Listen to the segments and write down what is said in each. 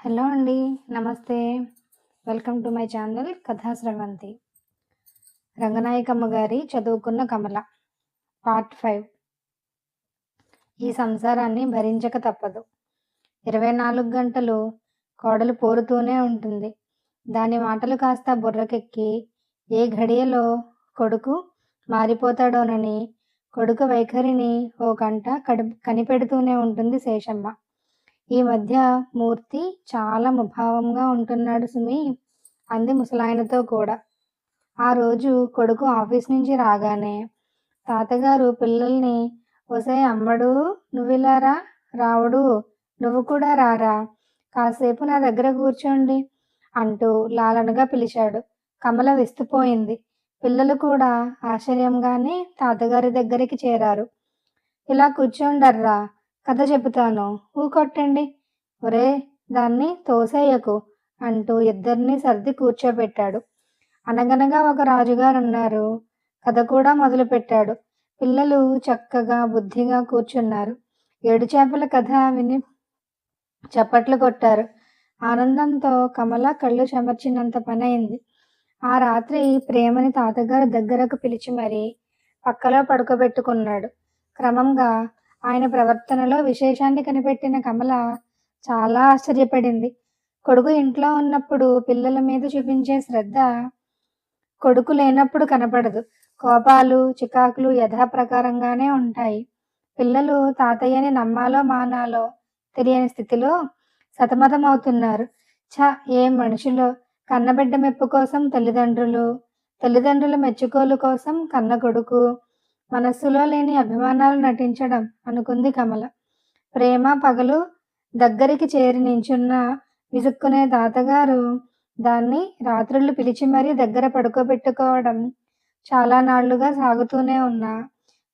Hello అండి. నమస్తే. Welcome to my channel కథా స్రవంతి. రంగనాయకమ్మ గారి చదువుకున్న కమల పార్ట్ 5. ఈ సంసారాన్ని భరించక తప్పదు. 24 గంటలు కోడలు పోరుతూనే ఉంటుంది. దాని మాటలు కాస్త బుర్రకెక్కి ఏ ఘడియలో కొడుకు మారిపోతాడోనని కొడుకు వైఖరిని ఓ కంట కనిపెడుతూనే ఉంటుంది శేషమ్మ. ఈ మధ్య మూర్తి చాలా ముభావంగా ఉంటున్నాడు సుమి, అంది ముసలాయనతో కూడా. ఆ రోజు కొడుకు ఆఫీస్ నుంచి రాగానే తాతగారు పిల్లల్ని, ఒసేయ్ అమ్మడు, నువ్విలారా, రావుడు, నువ్వు కూడా రారా, కాసేపు నా దగ్గర కూర్చోండి అంటూ లాలనగా పిలిచాడు. కమల విస్తుపోయింది. పిల్లలు కూడా ఆశ్చర్యంగానే తాతగారి దగ్గరికి చేరారు. ఇలా కూర్చోండర్రా, కథ చెబుతాను, ఊకొట్టండి, ఒరే దాన్ని తోసేయకు అంటూ ఇద్దరినీ సర్ది కూర్చోబెట్టాడు. అనగనగా ఒక రాజుగారున్నారు. కథ కూడా మొదలుపెట్టాడు. పిల్లలు చక్కగా బుద్ధిగా కూర్చున్నారు. ఏడుచేపల కథ విని చప్పట్లు కొట్టారు. ఆనందంతో కమల కళ్ళు చెమర్చినంత పనైంది. ఆ రాత్రి ప్రేమని తాతగారు దగ్గరకు పిలిచి మరీ పక్కలో పడుకోబెట్టుకున్నాడు. క్రమంగా ఆయన ప్రవర్తనలో విశేషాన్ని కనిపెట్టిన కమల చాలా ఆశ్చర్యపడింది. కొడుకు ఇంట్లో ఉన్నప్పుడు పిల్లల మీద చూపించే శ్రద్ధ కొడుకు లేనప్పుడు కనపడదు. కోపాలు, చికాకులు యథాప్రకారంగానే ఉంటాయి. పిల్లలు తాతయ్యని నమ్మాలో మానాలో తెలియని స్థితిలో సతమతమవుతున్నారు. ఏం మనుషులో! కన్నబిడ్డ మెప్పు కోసం తల్లిదండ్రులు, తల్లిదండ్రుల మెచ్చుకోలు కోసం కన్న కొడుకు, మనస్సులో లేని అభిమానాలు నటించడం అనుకుంది కమల. ప్రేమ పగలు దగ్గరికి చేరి నించున్న విసుక్కునే తాతగారు దాన్ని రాత్రుళ్ళు పిలిచి మరీ దగ్గర పడుకోబెట్టుకోవడం చాలా నాళ్లుగా సాగుతూనే ఉన్నా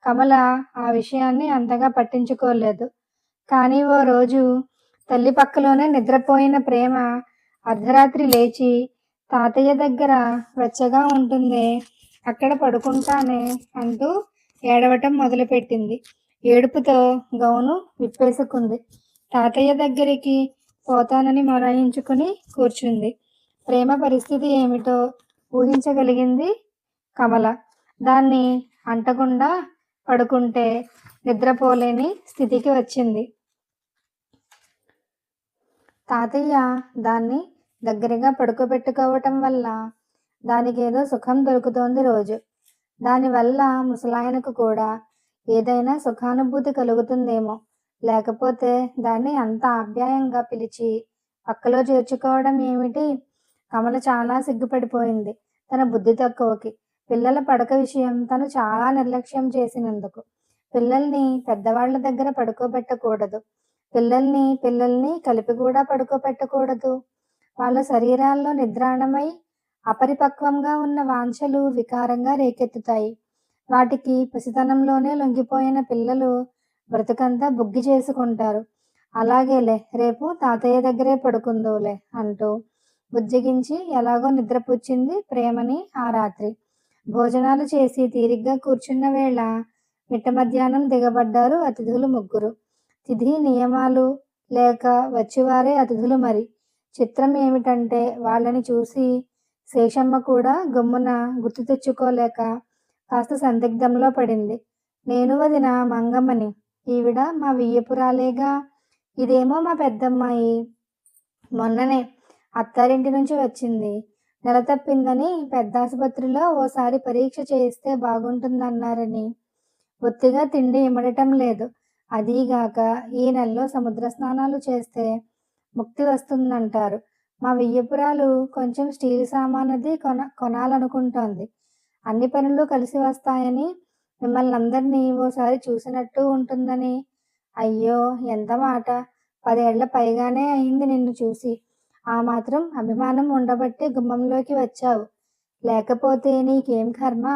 కమల ఆ విషయాన్ని అంతగా పట్టించుకోలేదు. కానీ ఓ రోజు తల్లి పక్కలోనే నిద్రపోయిన ప్రేమ అర్ధరాత్రి లేచి తాతయ్య దగ్గర వెచ్చగా ఉంటుందే, అక్కడ పడుకుంటానే అంటూ ఏడవటం మొదలుపెట్టింది. ఏడుపుతో గౌను విప్పేసుకుంది. తాతయ్య దగ్గరికి పోతానని మొరాయించుకుని కూర్చుంది. ప్రేమ పరిస్థితి ఏమిటో ఊహించగలిగింది కమల. దాన్ని అంటకుండా పడుకుంటే నిద్రపోలేని స్థితికి వచ్చింది. తాతయ్య దాన్ని దగ్గరగా పడుకోబెట్టుకోవటం వల్ల దానికేదో సుఖం దొరుకుతోంది రోజు. దానివల్ల ముసలాయనకు కూడా ఏదైనా సుఖానుభూతి కలుగుతుందేమో. లేకపోతే దాన్ని అంత ఆప్యాయంగా పిలిచి పక్కలో చేర్చుకోవడం ఏమిటి? కమల చాలా సిగ్గుపడిపోయింది తన బుద్ధి తక్కువకి. పిల్లల పడక విషయం తను చాలా నిర్లక్ష్యం చేసినందుకు. పిల్లల్ని పెద్దవాళ్ల దగ్గర పడుకోబెట్టకూడదు. పిల్లల్ని కలిపి కూడా పడుకోబెట్టకూడదు. వాళ్ళ శరీరాల్లో నిద్రాణమై అపరిపక్వంగా ఉన్న వాంఛలు వికారంగా రేకెత్తుతాయి. వాటికి పసితనంలోనే లొంగిపోయిన పిల్లలు బ్రతుకంతా బుగ్గి చేసుకుంటారు. అలాగేలే, రేపు తాతయ్య దగ్గరే పడుకుందోలే అంటూ బుజ్జగించి ఎలాగో నిద్రపుచ్చింది ప్రేమని ఆ రాత్రి. భోజనాలు చేసి తీరిగ్గా కూర్చున్న వేళ మిట్ట మధ్యాహ్నం దిగబడ్డారు అతిథులు ముగ్గురు. తిథి నియమాలు లేక వచ్చివారే అతిథులు. మరి చిత్రం ఏమిటంటే వాళ్ళని చూసి శేషమ్మ కూడా గమ్మున గుర్తు తెచ్చుకోలేక కాస్త సందిగ్ధంలో పడింది. నేను వదిన మంగమ్మని, ఈవిడ మా వియ్యపురాలేగా, ఇదేమో మా పెద్దమ్మాయి, మొన్ననే అత్తారింటి నుంచి వచ్చింది, నెల తప్పిందని పెద్దాసుపత్రిలో ఓసారి పరీక్ష చేయిస్తే బాగుంటుందన్నారని బొత్తిగా తిండి ఇమడటం లేదు. అదీగాక ఈ నెలలో సముద్ర స్నానాలు చేస్తే ముక్తి వస్తుందంటారు. మా వియ్యపురాలు కొంచెం స్టీల్ సామానది కొనాలనుకుంటోంది. అన్ని పనులు కలిసి వస్తాయని, మిమ్మల్ని అందరినీ ఓసారి చూసినట్టు ఉంటుందని. అయ్యో ఎంత మాట! 10 ఏళ్ల పైగానే అయింది నిన్ను చూసి. ఆ మాత్రం అభిమానం ఉండబట్టే గుమ్మంలోకి వచ్చావు. లేకపోతే నీకేం కర్మ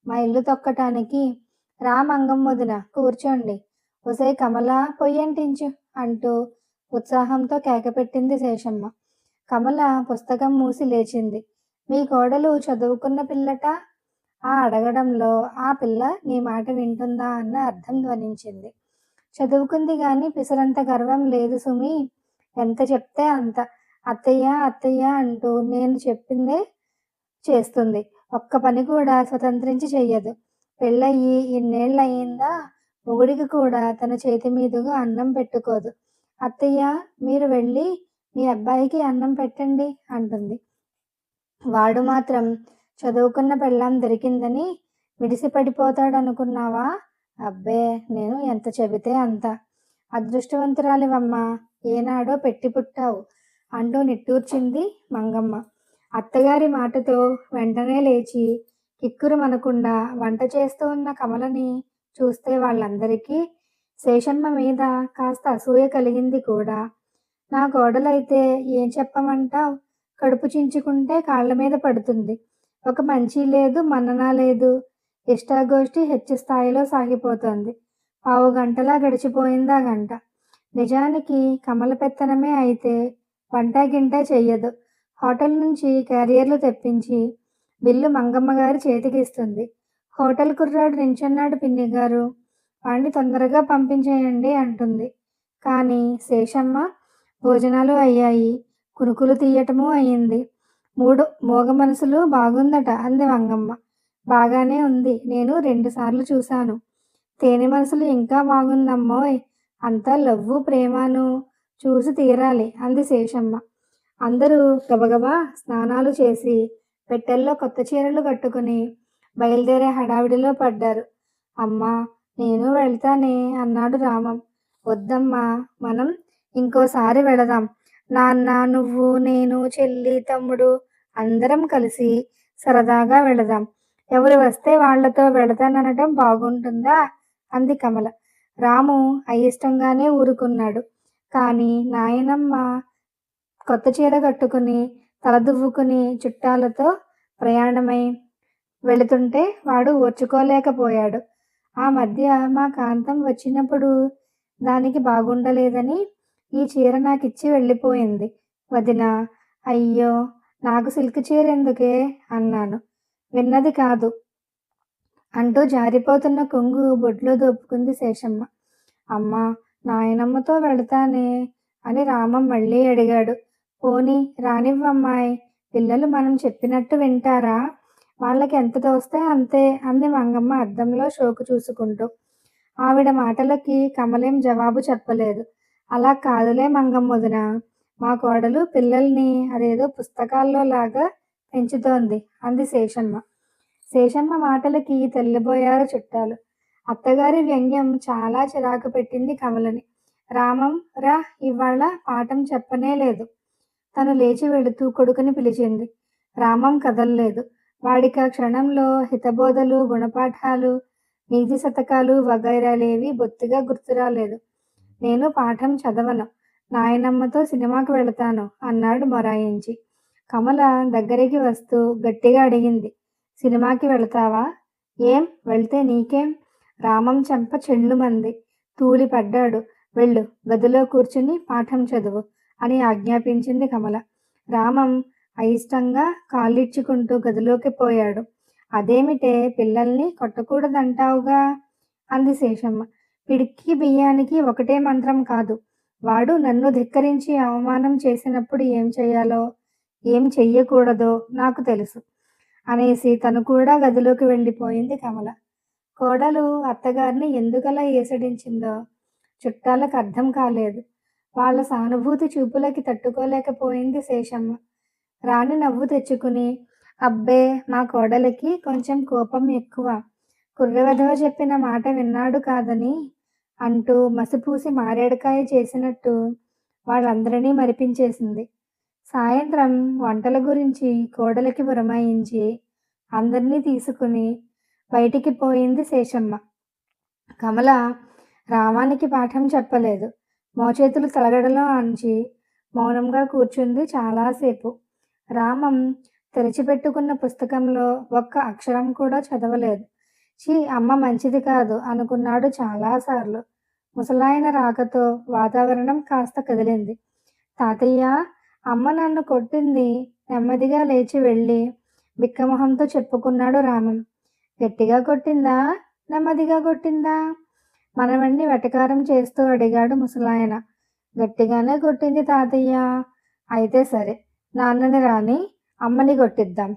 మా ఇల్లు తొక్కటానికి. రా మంగమ్మొదిన, కూర్చోండి. ఒసేయ్ కమలా, పొయ్యంటించు అంటూ ఉత్సాహంతో కేకపెట్టింది శేషమ్మ. కమల పుస్తకం మూసి లేచింది. మీ కోడలు చదువుకున్న పిల్లట? ఆ అడగడంలో ఆ పిల్ల నీ మాట వింటుందా అన్న అర్థం ధ్వనించింది. చదువుకుంది గాని పిసరంత గర్వం లేదు సుమి. ఎంత చెప్తే అంత. అత్తయ్య అత్తయ్య అంటూ నేను చెప్పిందే చేస్తుంది. ఒక్క పని కూడా స్వతంత్రించి చెయ్యదు. పెళ్ళయ్యి ఇన్నేళ్ళయిందా మొగుడికి కూడా తన చేతి మీదుగా అన్నం పెట్టుకోదు. అత్తయ్య మీరు వెళ్ళి మీ అబ్బాయికి అన్నం పెట్టండి అంటుంది. వాడు మాత్రం చదువుకున్న పెళ్ళాం దొరికిందని మిడిసిపడిపోతాడనుకున్నావా? అబ్బే నేను ఎంత చెబితే అంత. అదృష్టవంతురాలివమ్మా, ఏనాడో పెట్టి పుట్టావు అంటూ నిట్టూర్చింది మంగమ్మ. అత్తగారి మాటతో వెంటనే లేచి కిక్కురుమనకుండా వంట చేస్తూ ఉన్న కమలని చూస్తే వాళ్ళందరికీ శేషమ్మ మీద కాస్త అసూయ కలిగింది కూడా. నా కోడలైతే ఏం చెప్పమంటావ్? కడుపు చించుకుంటే కాళ్ళ మీద పడుతుంది. ఒక మంచీ లేదు, మన్ననా లేదు. ఇష్టాగోష్ఠి హెచ్చు స్థాయిలో సాగిపోతోంది. పావుగంటలా గడిచిపోయిందా గంట. నిజానికి కమల పెత్తనమే అయితే వంట గింట చెయ్యదు. హోటల్ నుంచి క్యారియర్లు తెప్పించి బిల్లు మంగమ్మగారి చేతికిస్తుంది. హోటల్ కుర్రాడు నించున్నాడు పిన్నిగారు, వాణ్ణి తొందరగా పంపించేయండి అంటుంది. కానీ శేషమ్మ భోజనాలు అయ్యాయి, కునుకులు తీయటమూ అయింది. 3 మోగ మనసులు బాగుందట అంది మంగమ్మ. బాగానే ఉంది, నేను 2 సార్లు చూశాను. తేనె మనసులు ఇంకా బాగుందమ్మోయ్, అంతా లవ్వు ప్రేమను చూసి తీరాలి అంది శేషమ్మ. అందరూ గబగబా స్నానాలు చేసి పెట్టెల్లో కొత్త చీరలు కట్టుకుని బయలుదేరే హడావిడిలో పడ్డారు. అమ్మా నేను వెళ్తానే అన్నాడు రామం. వద్దమ్మా, మనం ఇంకోసారి వెళదాం. నాన్న, నువ్వు, నేను, చెల్లి, తమ్ముడు అందరం కలిసి సరదాగా వెళదాం. ఎవరు వస్తే వాళ్లతో వెళతాననటం బాగుంటుందా అంది కమల. రాము అయిష్టంగానే ఊరుకున్నాడు. కానీ నాయనమ్మ కొత్త చీర కట్టుకుని తలదువ్వుకుని చుట్టాలతో ప్రయాణమై వెళుతుంటే వాడు ఓర్చుకోలేకపోయాడు. ఆ మధ్య మా కాంతం వచ్చినప్పుడు దానికి బాగుండలేదని ఈ చీర నాకిచ్చి వెళ్ళిపోయింది వదినా. అయ్యో, నాకు సిల్క్ చీర ఎందుకే అన్నాను. విన్నది కాదు అంటూ జారిపోతున్న కొంగు బొడ్లో దోపుకుంది శేషమ్మ. అమ్మా, నాయనమ్మతో వెళతానే అని రామం మళ్ళీ అడిగాడు. పోనీ రానివ్వమ్మాయ్, పిల్లలు మనం చెప్పినట్టు వింటారా? వాళ్ళకి ఎంత తోస్తే అంతే అంది మంగమ్మ అద్దంలో షోకు చూసుకుంటూ. ఆవిడ మాటలకి కమలేం జవాబు చెప్పలేదు. అలా కాదులే మంగమ్మొదిన, మా కోడలు పిల్లల్ని అదేదో పుస్తకాల్లో లాగా పెంచుతోంది అంది శేషమ్మ. శేషమ్మ మాటలకి తెల్లబోయారు చుట్టాలు. అత్తగారి వ్యంగ్యం చాలా చిరాకు పెట్టింది కమలని. రామం రా, ఇవాళ పాఠం చెప్పనే లేదు. తను లేచి వెళుతూ కొడుకుని పిలిచింది. రామం కదల్లేదు. వాడికా క్షణంలో హితబోధలు, గుణపాఠాలు, నీతి శతకాలు వగైరాలేవి బొత్తిగా గుర్తురాలేదు. నేను పాఠం చదవను, నాయనమ్మతో సినిమాకి వెళతాను అన్నాడు మొరాయించి. కమల దగ్గరికి వస్తూ గట్టిగా అడిగింది. సినిమాకి వెళతావా? ఏం, వెళ్తే నీకేం? రామం చెంప చెళ్ళుమంది. తూలిపడ్డాడు. వెళ్ళు, గదిలో కూర్చుని పాఠం చదువు అని ఆజ్ఞాపించింది కమల. రామం అయిష్టంగా కాళ్ళిడ్చుకుంటూ గదిలోకి పోయాడు. అదేమిటే, పిల్లల్ని కొట్టకూడదంటావుగా అంది శేషమ్మ. పిడికి బియ్యానికి ఒకటే మంత్రం కాదు. వాడు నన్ను ధిక్కరించి అవమానం చేసినప్పుడు ఏం చెయ్యాలో, ఏం చెయ్యకూడదో నాకు తెలుసు అనేసి తను కూడా గదిలోకి వెళ్ళిపోయింది కమల. కోడలు అత్తగారిని ఎందుకలా ఏసడించిందో చుట్టాలకు అర్థం కాలేదు. వాళ్ళ సానుభూతి చూపులకి తట్టుకోలేకపోయింది శేషమ్మ. రాణి నవ్వు తెచ్చుకుని, అబ్బే, మా కోడలికి కొంచెం కోపం ఎక్కువ. కుర్రవెధవ చెప్పిన మాట విన్నాడు కాదని అంటూ మసిపూసి మారేడుకాయ చేసినట్టు వాళ్ళందరినీ మరిపించేసింది. సాయంత్రం వంటల గురించి కోడలికి పురమాయించి అందరినీ తీసుకుని బయటికి పోయింది శేషమ్మ. కమల రామానికి పాఠం చెప్పలేదు. మోచేతులు తలగడలో ఆంచి మౌనంగా కూర్చుంది చాలాసేపు. రామం తెరిచిపెట్టుకున్న పుస్తకంలో ఒక్క అక్షరం కూడా చదవలేదు. చీ, అమ్మ మంచిది కాదు అనుకున్నాడు చాలాసార్లు. ముసలాయన రాకతో వాతావరణం కాస్త కదిలింది. తాతయ్య, అమ్మ నన్ను కొట్టింది నెమ్మదిగా లేచి వెళ్ళి బిక్కమొహంతో చెప్పుకున్నాడు రామం. గట్టిగా కొట్టిందా, నెమ్మదిగా కొట్టిందా? మనవణ్ణి వెటకారం చేస్తూ అడిగాడు ముసలాయన. గట్టిగానే కొట్టింది తాతయ్య. అయితే సరే, నాన్నని రాని, అమ్మని కొట్టిద్దాం.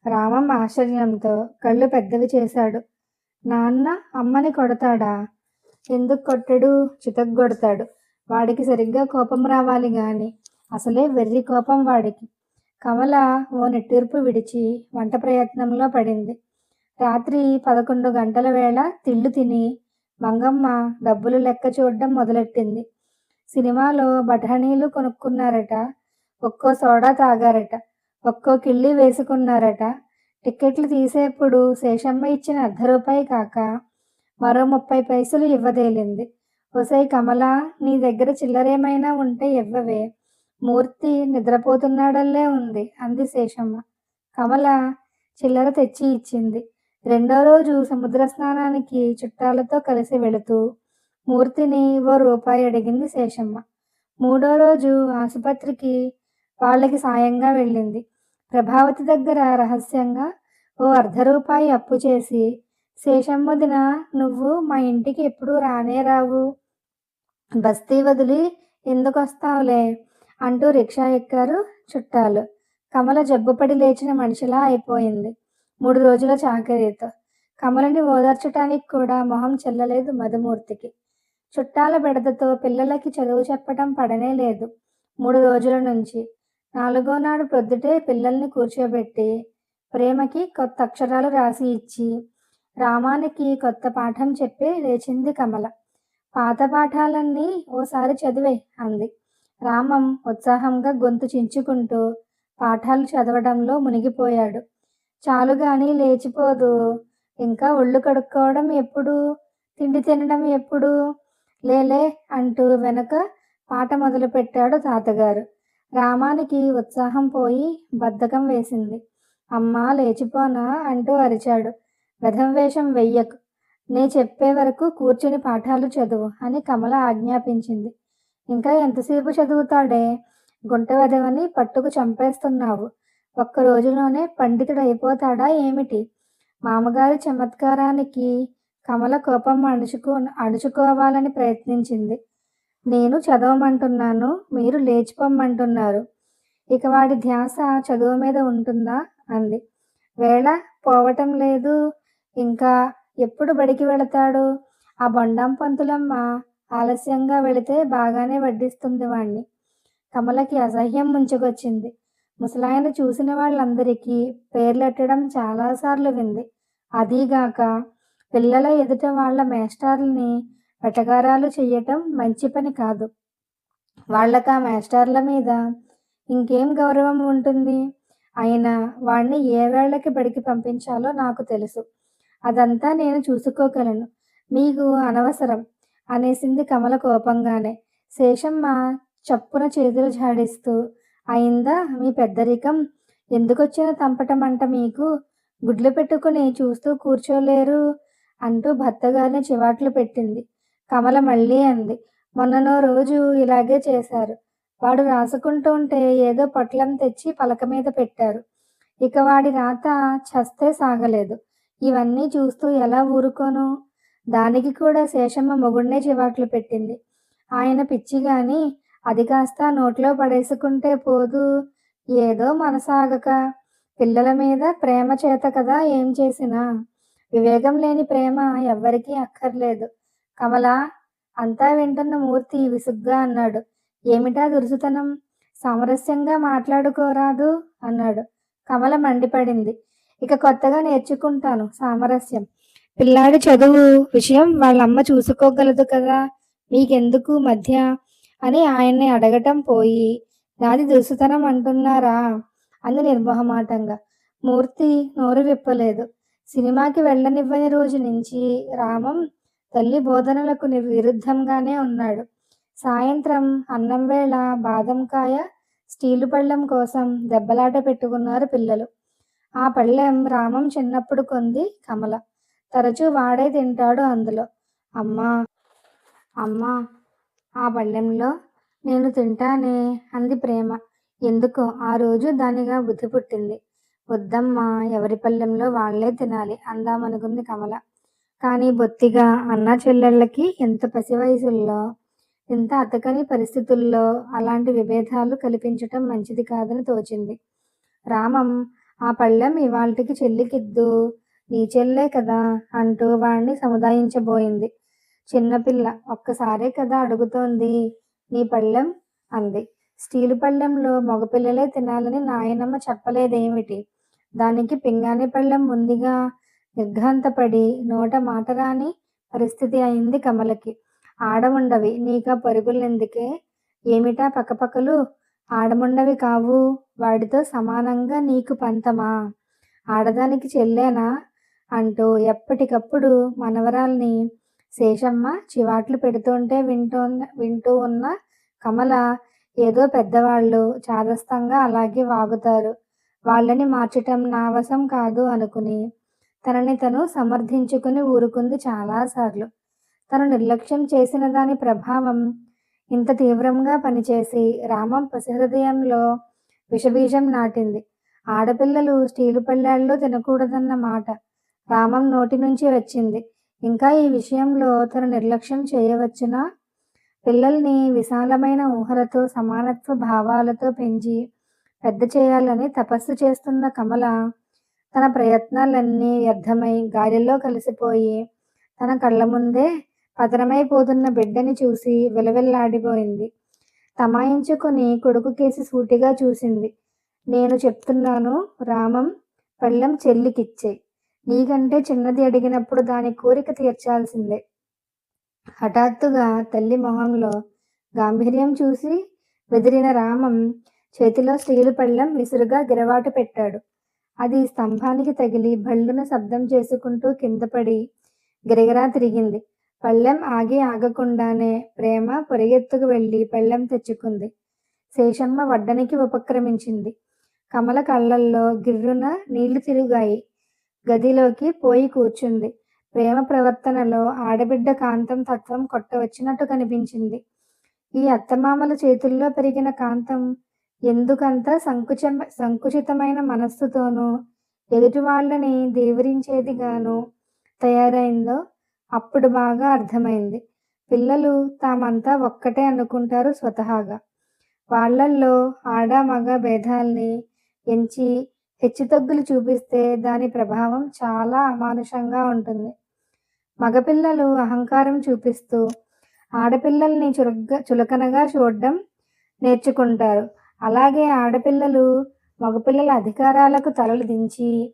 రామం ఆశ్చర్యంతో కళ్ళు పెద్దవి చేశాడు. నాన్న అమ్మని కొడతాడా? ఎందుకు కొట్టడు? చితగ్గొడతాడు. వాడికి సరిగ్గా కోపం రావాలి గాని, అసలే వెర్రి కోపం వాడికి. కమల ఓ నిట్టూర్పు విడిచి వంట ప్రయత్నంలో పడింది. రాత్రి 11 గంటల వేళ తిళ్ళు తిని మంగమ్మ డబ్బులు లెక్క చూడడం మొదలెట్టింది. సినిమాలో బఠానీలు కొనుక్కున్నారట, ఒక్కో సోడా తాగారట, ఒక్కో కిళ్ళి వేసుకున్నారట. టిక్కెట్లు తీసేప్పుడు శేషమ్మ ఇచ్చిన ₹1 కాక మరో 30 పైసలు ఇవ్వదేలింది. ఒసేయ్ కమలా, నీ దగ్గర చిల్లరేమైనా ఉంటే ఇవ్వవే, మూర్తి నిద్రపోతున్నాడల్లే ఉంది అంది శేషమ్మ. కమల చిల్లర తెచ్చి ఇచ్చింది. రెండో రోజు సముద్ర స్నానానికి చుట్టాలతో కలిసి వెళుతూ మూర్తిని ఓ రూపాయి అడిగింది శేషమ్మ. మూడో రోజు ఆసుపత్రికి వాళ్ళకి సాయంగా వెళ్ళింది. ప్రభావతి దగ్గర రహస్యంగా ఓ ₹1 అప్పు చేసి, శేషమ్మదిన, నువ్వు మా ఇంటికి ఎప్పుడూ రానే రావు, బస్తీ వదిలి ఎందుకొస్తావులే అంటూ రిక్షా ఎక్కారు చుట్టాలు. కమల జబ్బుపడి లేచిన మనిషిలా అయిపోయింది 3 రోజుల చాకరీతో. కమలని ఓదార్చటానికి కూడా మొహం చెల్లలేదు మధుమూర్తికి. చుట్టాల బెడదతో పిల్లలకి చదువు చెప్పటం పడనే లేదు 3 రోజుల నుంచి. 4వ నాడు ప్రొద్దుటే పిల్లల్ని కూర్చోబెట్టి ప్రేమకి కొత్త అక్షరాలు రాసి ఇచ్చి రామానికి కొత్త పాఠం చెప్పి లేచింది కమల. పాత పాఠాలన్నీ ఓసారి చదివే అంది. రామం ఉత్సాహంగా గొంతు చించుకుంటూ పాఠాలు చదవడంలో మునిగిపోయాడు. చాలుగాని లేచిపోదు, ఇంకా ఒళ్ళు కడుక్కోవడం ఎప్పుడు, తిండి తినడం ఎప్పుడు, లేలే అంటూ వెనక పాట మొదలుపెట్టాడు తాతగారు. రామానికి ఉత్సాహం పోయి బద్ధకం వేసింది. అమ్మా లేచిపోనా అంటూ అరిచాడు. వెధం వేషం వెయ్యకు, నే చెప్పే వరకు కూర్చుని పాఠాలు చదువు అని కమల ఆజ్ఞాపించింది. ఇంకా ఎంతసేపు చదువుతాడే, గుంట వెధవని పట్టుకు చంపేస్తున్నావు, ఒక్క రోజులోనే పండితుడైపోతాడా ఏమిటి? మామగారి చమత్కారానికి కమల కోపం అణుచుకోవాలని ప్రయత్నించింది. నేను చదవమంటున్నాను, మీరు లేచిపోమ్మంటున్నారు. ఇక వాడి ధ్యాస చదువు మీద ఉంటుందా అంది. వేళ పోవటం లేదు, ఇంకా ఎప్పుడు బడికి వెళతాడు? ఆ బొండాం పంతులమ్మ ఆలస్యంగా వెళితే బాగానే వడ్డిస్తుంది వాణ్ణి. కమలకి అసహ్యం ముంచుకొచ్చింది. ముసలాయన చూసిన వాళ్ళందరికీ పేర్లెట్టడం చాలాసార్లు వింది. అదీగాక పిల్లల ఎదుట వాళ్ళ మేస్టార్లని వెటకారాలు చెయ్యటం మంచి పని కాదు. వాళ్ళకా మేస్టార్ల మీద ఇంకేం గౌరవం ఉంటుంది? అయినా వాణ్ణి ఏ వేళకి బడికి పంపించాలో నాకు తెలుసు. అదంతా నేను చూసుకోగలను. మీకు అనవసరం అనేసింది కమల కోపంగానే. శేషమ్మ చప్పున చేతులు జాడిస్తూ, అయిందా మీ పెద్దరికం? ఎందుకొచ్చిన తంపటమంట మీకు? గుడ్లు పెట్టుకుని చూస్తూ కూర్చోలేరు అంటూ భర్తగారిని చివాట్లు పెట్టింది. కమల మళ్ళీ అంది, మొన్ననో రోజు ఇలాగే చేశారు. వాడు రాసుకుంటూ ఉంటే ఏదో పొట్లం తెచ్చి పలక మీద పెట్టారు. ఇక వాడి రాత చస్తే సాగలేదు. ఇవన్నీ చూస్తూ ఎలా ఊరుకోను? దానికి కూడా శేషమ్మ మొగుణ్ణే చివాట్లు పెట్టింది. ఆయన పిచ్చిగాని, అది కాస్త నోట్లో పడేసుకుంటే పోదు, ఏదో మనసాగక. పిల్లల మీద ప్రేమ చేత కదా ఏం చేసినా. వివేకం లేని ప్రేమ ఎవ్వరికీ అక్కర్లేదు. కమల అంతా వింటున్న మూర్తి విసుగ్గా అన్నాడు. ఏమిటా దురుసుతనం? సామరస్యంగా మాట్లాడుకోరాదు అన్నాడు. కమల మండిపడింది. ఇక కొత్తగా నేర్చుకుంటాను సామరస్యం. పిల్లాడి చదువు విషయం వాళ్ళమ్మ చూసుకోగలదు కదా, మీకెందుకు మధ్య అని ఆయన్ని అడగటం పోయి, నాది దురుసుతనం అంటున్నారా అంది నిర్మోహమాటంగా. మూర్తి నోరు విప్పలేదు. సినిమాకి వెళ్ళనివ్వని రోజు నుంచి రామం తల్లి బోధనలకు విరుద్ధంగానే ఉన్నాడు. సాయంత్రం అన్నం వేళ బాదంకాయ స్టీలు పళ్ళెం కోసం దెబ్బలాట పెట్టుకున్నారు పిల్లలు. ఆ పళ్ళెం రామం చిన్నప్పుడు కొంది కమల. తరచూ వాడే తింటాడు అందులో. అమ్మా అమ్మా ఆ పళ్ళెంలో నేను తింటానే అంది ప్రేమ. ఎందుకో ఆ రోజు దానిగా బుద్ధి పుట్టింది. వద్దమ్మా, ఎవరి పళ్ళెంలో వాళ్లే తినాలి అందామనుకుంది కమల. కానీ బొత్తిగా అన్నా చెల్లెళ్ళకి ఎంత పసి వయసుల్లో ఇంత అతకని పరిస్థితుల్లో అలాంటి విభేదాలు కల్పించటం మంచిది కాదని తోచింది. రామం ఆ పళ్ళెం ఇవాల్టికి చెల్లికిద్దు, నీ చెల్లే కదా అంటూ వాణ్ణి సముదాయించబోయింది. చిన్నపిల్ల ఒక్కసారే కదా అడుగుతోంది, నీ పళ్ళెం అంది. స్టీలు పళ్ళెంలో మగపిల్లలే తినాలని నాయనమ్మ చెప్పలేదేమిటి? దానికి పింగాణీ పళ్ళెం ఉందిగా. నిర్ఘాంతపడి నోట మాటరాని పరిస్థితి అయింది కమలకి. ఆడముండవి నీకా పరుగులెందుకే? ఏమిటా పకపకలు? ఆడముండవి కావు, వాడితో సమానంగా నీకు పంతమా? ఆడదానికి చెల్లేనా? అంటూ ఎప్పటికప్పుడు మనవరాల్ని శేషమ్మ చివాట్లు పెడుతుంటే వింటూ ఉన్న కమల ఏదో పెద్దవాళ్ళు చాదస్తంగా అలాగే వాగుతారు, వాళ్ళని మార్చటం నా వశం కాదు అనుకుని తనని తను సమర్థించుకుని ఊరుకుంది చాలాసార్లు. తను నిర్లక్ష్యం చేసిన దాని ప్రభావం ఇంత తీవ్రంగా పనిచేసి రామం పసిహృదయంలో విషబీజం నాటింది. ఆడపిల్లలు స్టీలు పళ్ళాల్లో తినకూడదన్న మాట రామం నోటి నుంచి వచ్చింది. ఇంకా ఈ విషయంలో తను నిర్లక్ష్యం చేయవచ్చునా? పిల్లల్ని విశాలమైన ఊహలతో సమానత్వ భావాలతో పెంచి పెద్ద చేయాలని తపస్సు చేస్తున్న కమల తన ప్రయత్నాలన్నీ వ్యర్థమై గాలిలో కలిసిపోయి తన కళ్ళ ముందే పతనమైపోతున్న బిడ్డని చూసి విలవిల్లాడిపోయింది. తమాయించుకుని కొడుకు కేసి సూటిగా చూసింది. నేను చెప్తున్నాను రామం, పళ్ళెం చెల్లికిచ్చేయ్. నీకంటే చిన్నది అడిగినప్పుడు దాని కోరిక తీర్చాల్సిందే. హఠాత్తుగా తల్లి మొహంలో గాంభీర్యం చూసి బెదిరిన రామం చేతిలో స్టీలు పళ్ళెం విసురుగా గిరవాటు పెట్టాడు. అది స్తంభానికి తగిలి భళ్ళున శబ్దం చేసుకుంటూ కిందపడి గిరగిరా తిరిగింది. పళ్ళెం ఆగకుండానే ప్రేమ పొరిగెత్తుకు వెళ్ళి పళ్ళెం తెచ్చుకుంది. శేషమ్మ వడ్డనికి ఉపక్రమించింది. కమల కళ్ళల్లో గిర్రున నీళ్లు తిరిగాయి. గదిలోకి పోయి కూర్చుంది. ప్రేమ ప్రవర్తనలో ఆడబిడ్డ కాంతం తత్వం కొట్టవచ్చినట్టు కనిపించింది. ఈ అత్తమామల చేతుల్లో పెరిగిన కాంతం ఎందుకంత సంకుచితమైన మనస్సుతోనూ ఎదుటి వాళ్ళని దేవరించేదిగాను తయారైందో అప్పుడు బాగా అర్థమైంది. పిల్లలు తామంతా ఒక్కటే అనుకుంటారు స్వతహాగా. వాళ్ళల్లో ఆడ మగ భేదాల్ని ఎంచి హెచ్చుతగ్గులు చూపిస్తే దాని ప్రభావం చాలా అమానుషంగా ఉంటుంది. మగపిల్లలు అహంకారం చూపిస్తూ ఆడపిల్లల్ని చులకనగా చూడడం నేర్చుకుంటారు. అలాగే ఆడపిల్లలు మగపిల్లల అధికారాలకు తలలు దించి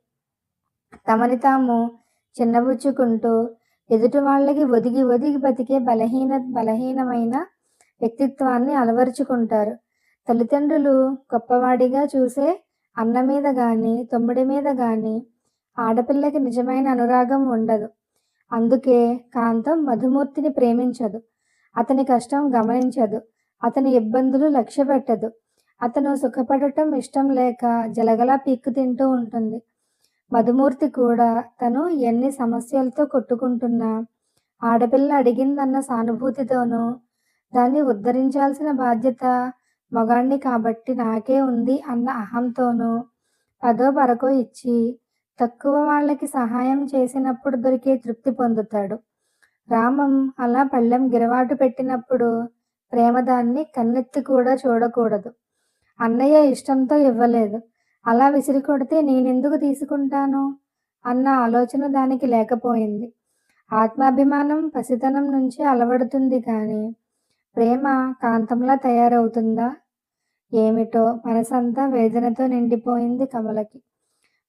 తమని తాము చిన్నబుచ్చుకుంటూ ఎదుటి వాళ్ళకి ఒదిగి ఒదిగి బతికే బలహీనమైన వ్యక్తిత్వాన్ని అలవరుచుకుంటారు. తల్లిదండ్రులు గొప్పవాడిగా చూసే అన్న మీద గాని తమ్ముడి మీద గాని ఆడపిల్లకి నిజమైన అనురాగం ఉండదు. అందుకే కాంతం మధుమూర్తిని ప్రేమించదు. అతని కష్టం గమనించదు. అతని ఇబ్బందులు లక్ష్యపెట్టదు. అతను సుఖపడటం ఇష్టం లేక జలగలా పీక్కు తింటూ ఉంటుంది. మధుమూర్తి కూడా తను ఎన్ని సమస్యలతో కొట్టుకుంటున్నా ఆడపిల్ల అడిగిందన్న సానుభూతితోనూ దాన్ని ఉద్ధరించాల్సిన బాధ్యత మగాణ్ణి కాబట్టి నాకే ఉంది అన్న అహంతోనూ పదో పరకో ఇచ్చి తక్కువ వాళ్ళకి సహాయం చేసినప్పుడు దొరికే తృప్తి పొందుతాడు. రామం అలా పళ్ళెం గిరవాటు పెట్టినప్పుడు ప్రేమ దాన్ని కన్నెత్తి కూడా చూడకూడదు. అన్నయ్య ఇష్టంతో ఇవ్వలేదు, అలా విసిరి కొడితే నేనెందుకు తీసుకుంటాను అన్న ఆలోచన దానికి లేకపోయింది. ఆత్మాభిమానం పసితనం నుంచి అలవడుతుంది కానీ ప్రేమ కాంతంలా తయారవుతుందా? ఏమిటో మనసంతా వేదనతో నిండిపోయింది కమలకి.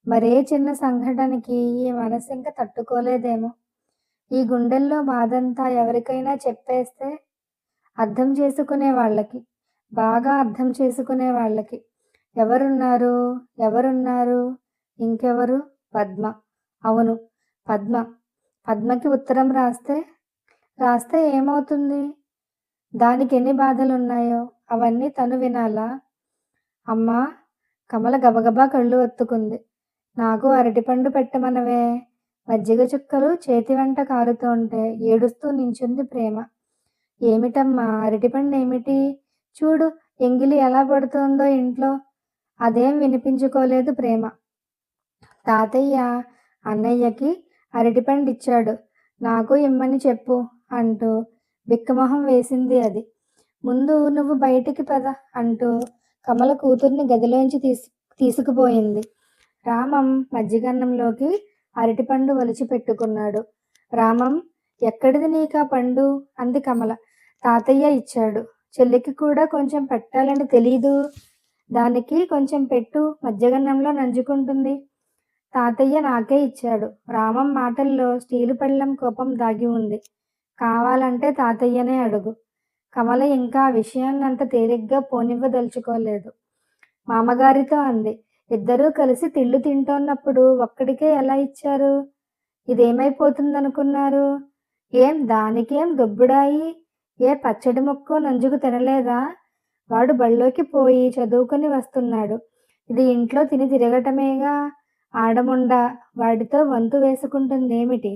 మరే చిన్న సంఘటనకి ఈ మనసింక తట్టుకోలేదేమో. ఈ గుండెల్లో బాధంతా ఎవరికైనా చెప్పేస్తే అర్థం చేసుకునే వాళ్ళకి, బాగా అర్థం చేసుకునే వాళ్ళకి ఎవరున్నారు? ఇంకెవరు? పద్మ. అవును, పద్మ. పద్మకి ఉత్తరం రాస్తే ఏమవుతుంది? దానికి ఎన్ని బాధలున్నాయో అవన్నీ తను వినాలా? అమ్మా! కమల గబగబా కళ్ళు ఒత్తుకుంది. నాకు అరటిపండు పెట్టమనవే. మజ్జిగ చుక్కలు చేతి వెంట కారుతోంటే ఏడుస్తూ నించుంది ప్రేమ. ఏమిటమ్మా అరటిపండేమిటి? చూడు ఎంగిలి ఎలా పడుతోందో ఇంట్లో. అదేం వినిపించుకోలేదు ప్రేమ. తాతయ్య అన్నయ్యకి అరటిపండిచ్చాడు, నాకు ఇమ్మని చెప్పు అంటూ బిక్కమొహం వేసింది అది. ముందు నువ్వు బయటికి పద అంటూ కమల కూతుర్ని గదిలోంచి తీసుకుపోయింది. రామం మజ్జిగన్నంలోకి అరటిపండు ఒలిచి పెట్టుకున్నాడు. రామం, ఎక్కడిది నీకా పండు అంది కమల. తాతయ్య ఇచ్చాడు. చెల్లికి కూడా కొంచెం పెట్టాలని తెలీదు. దానికి కొంచెం పెట్టు, మజ్జిగన్నంలో నంజుకుంటుంది. తాతయ్య నాకే ఇచ్చాడు. రామం మాటల్లో స్టీలు పళ్ళెం కోపం దాగి ఉంది. కావాలంటే తాతయ్యనే అడుగు. కమల ఇంకా ఆ విషయాన్నంత తేలిగ్గా పోనివ్వదలుచుకోలేదు. మామగారితో అంది. ఇద్దరూ కలిసి తిళ్ళు తింటోన్నప్పుడు ఒక్కడికే ఎలా ఇచ్చారు? ఇదేమైపోతుందనుకున్నారు? ఏం దానికేం దుబ్బుడాయి? ఏ పచ్చడి ముక్కో నంజుకు తినలేదా? వాడు బళ్ళోకి పోయి చదువుకుని వస్తున్నాడు. ఇది ఇంట్లో తిని తిరగటమేగా. ఆడముండ వాడితో వంతు వేసుకుంటుందేమిటి?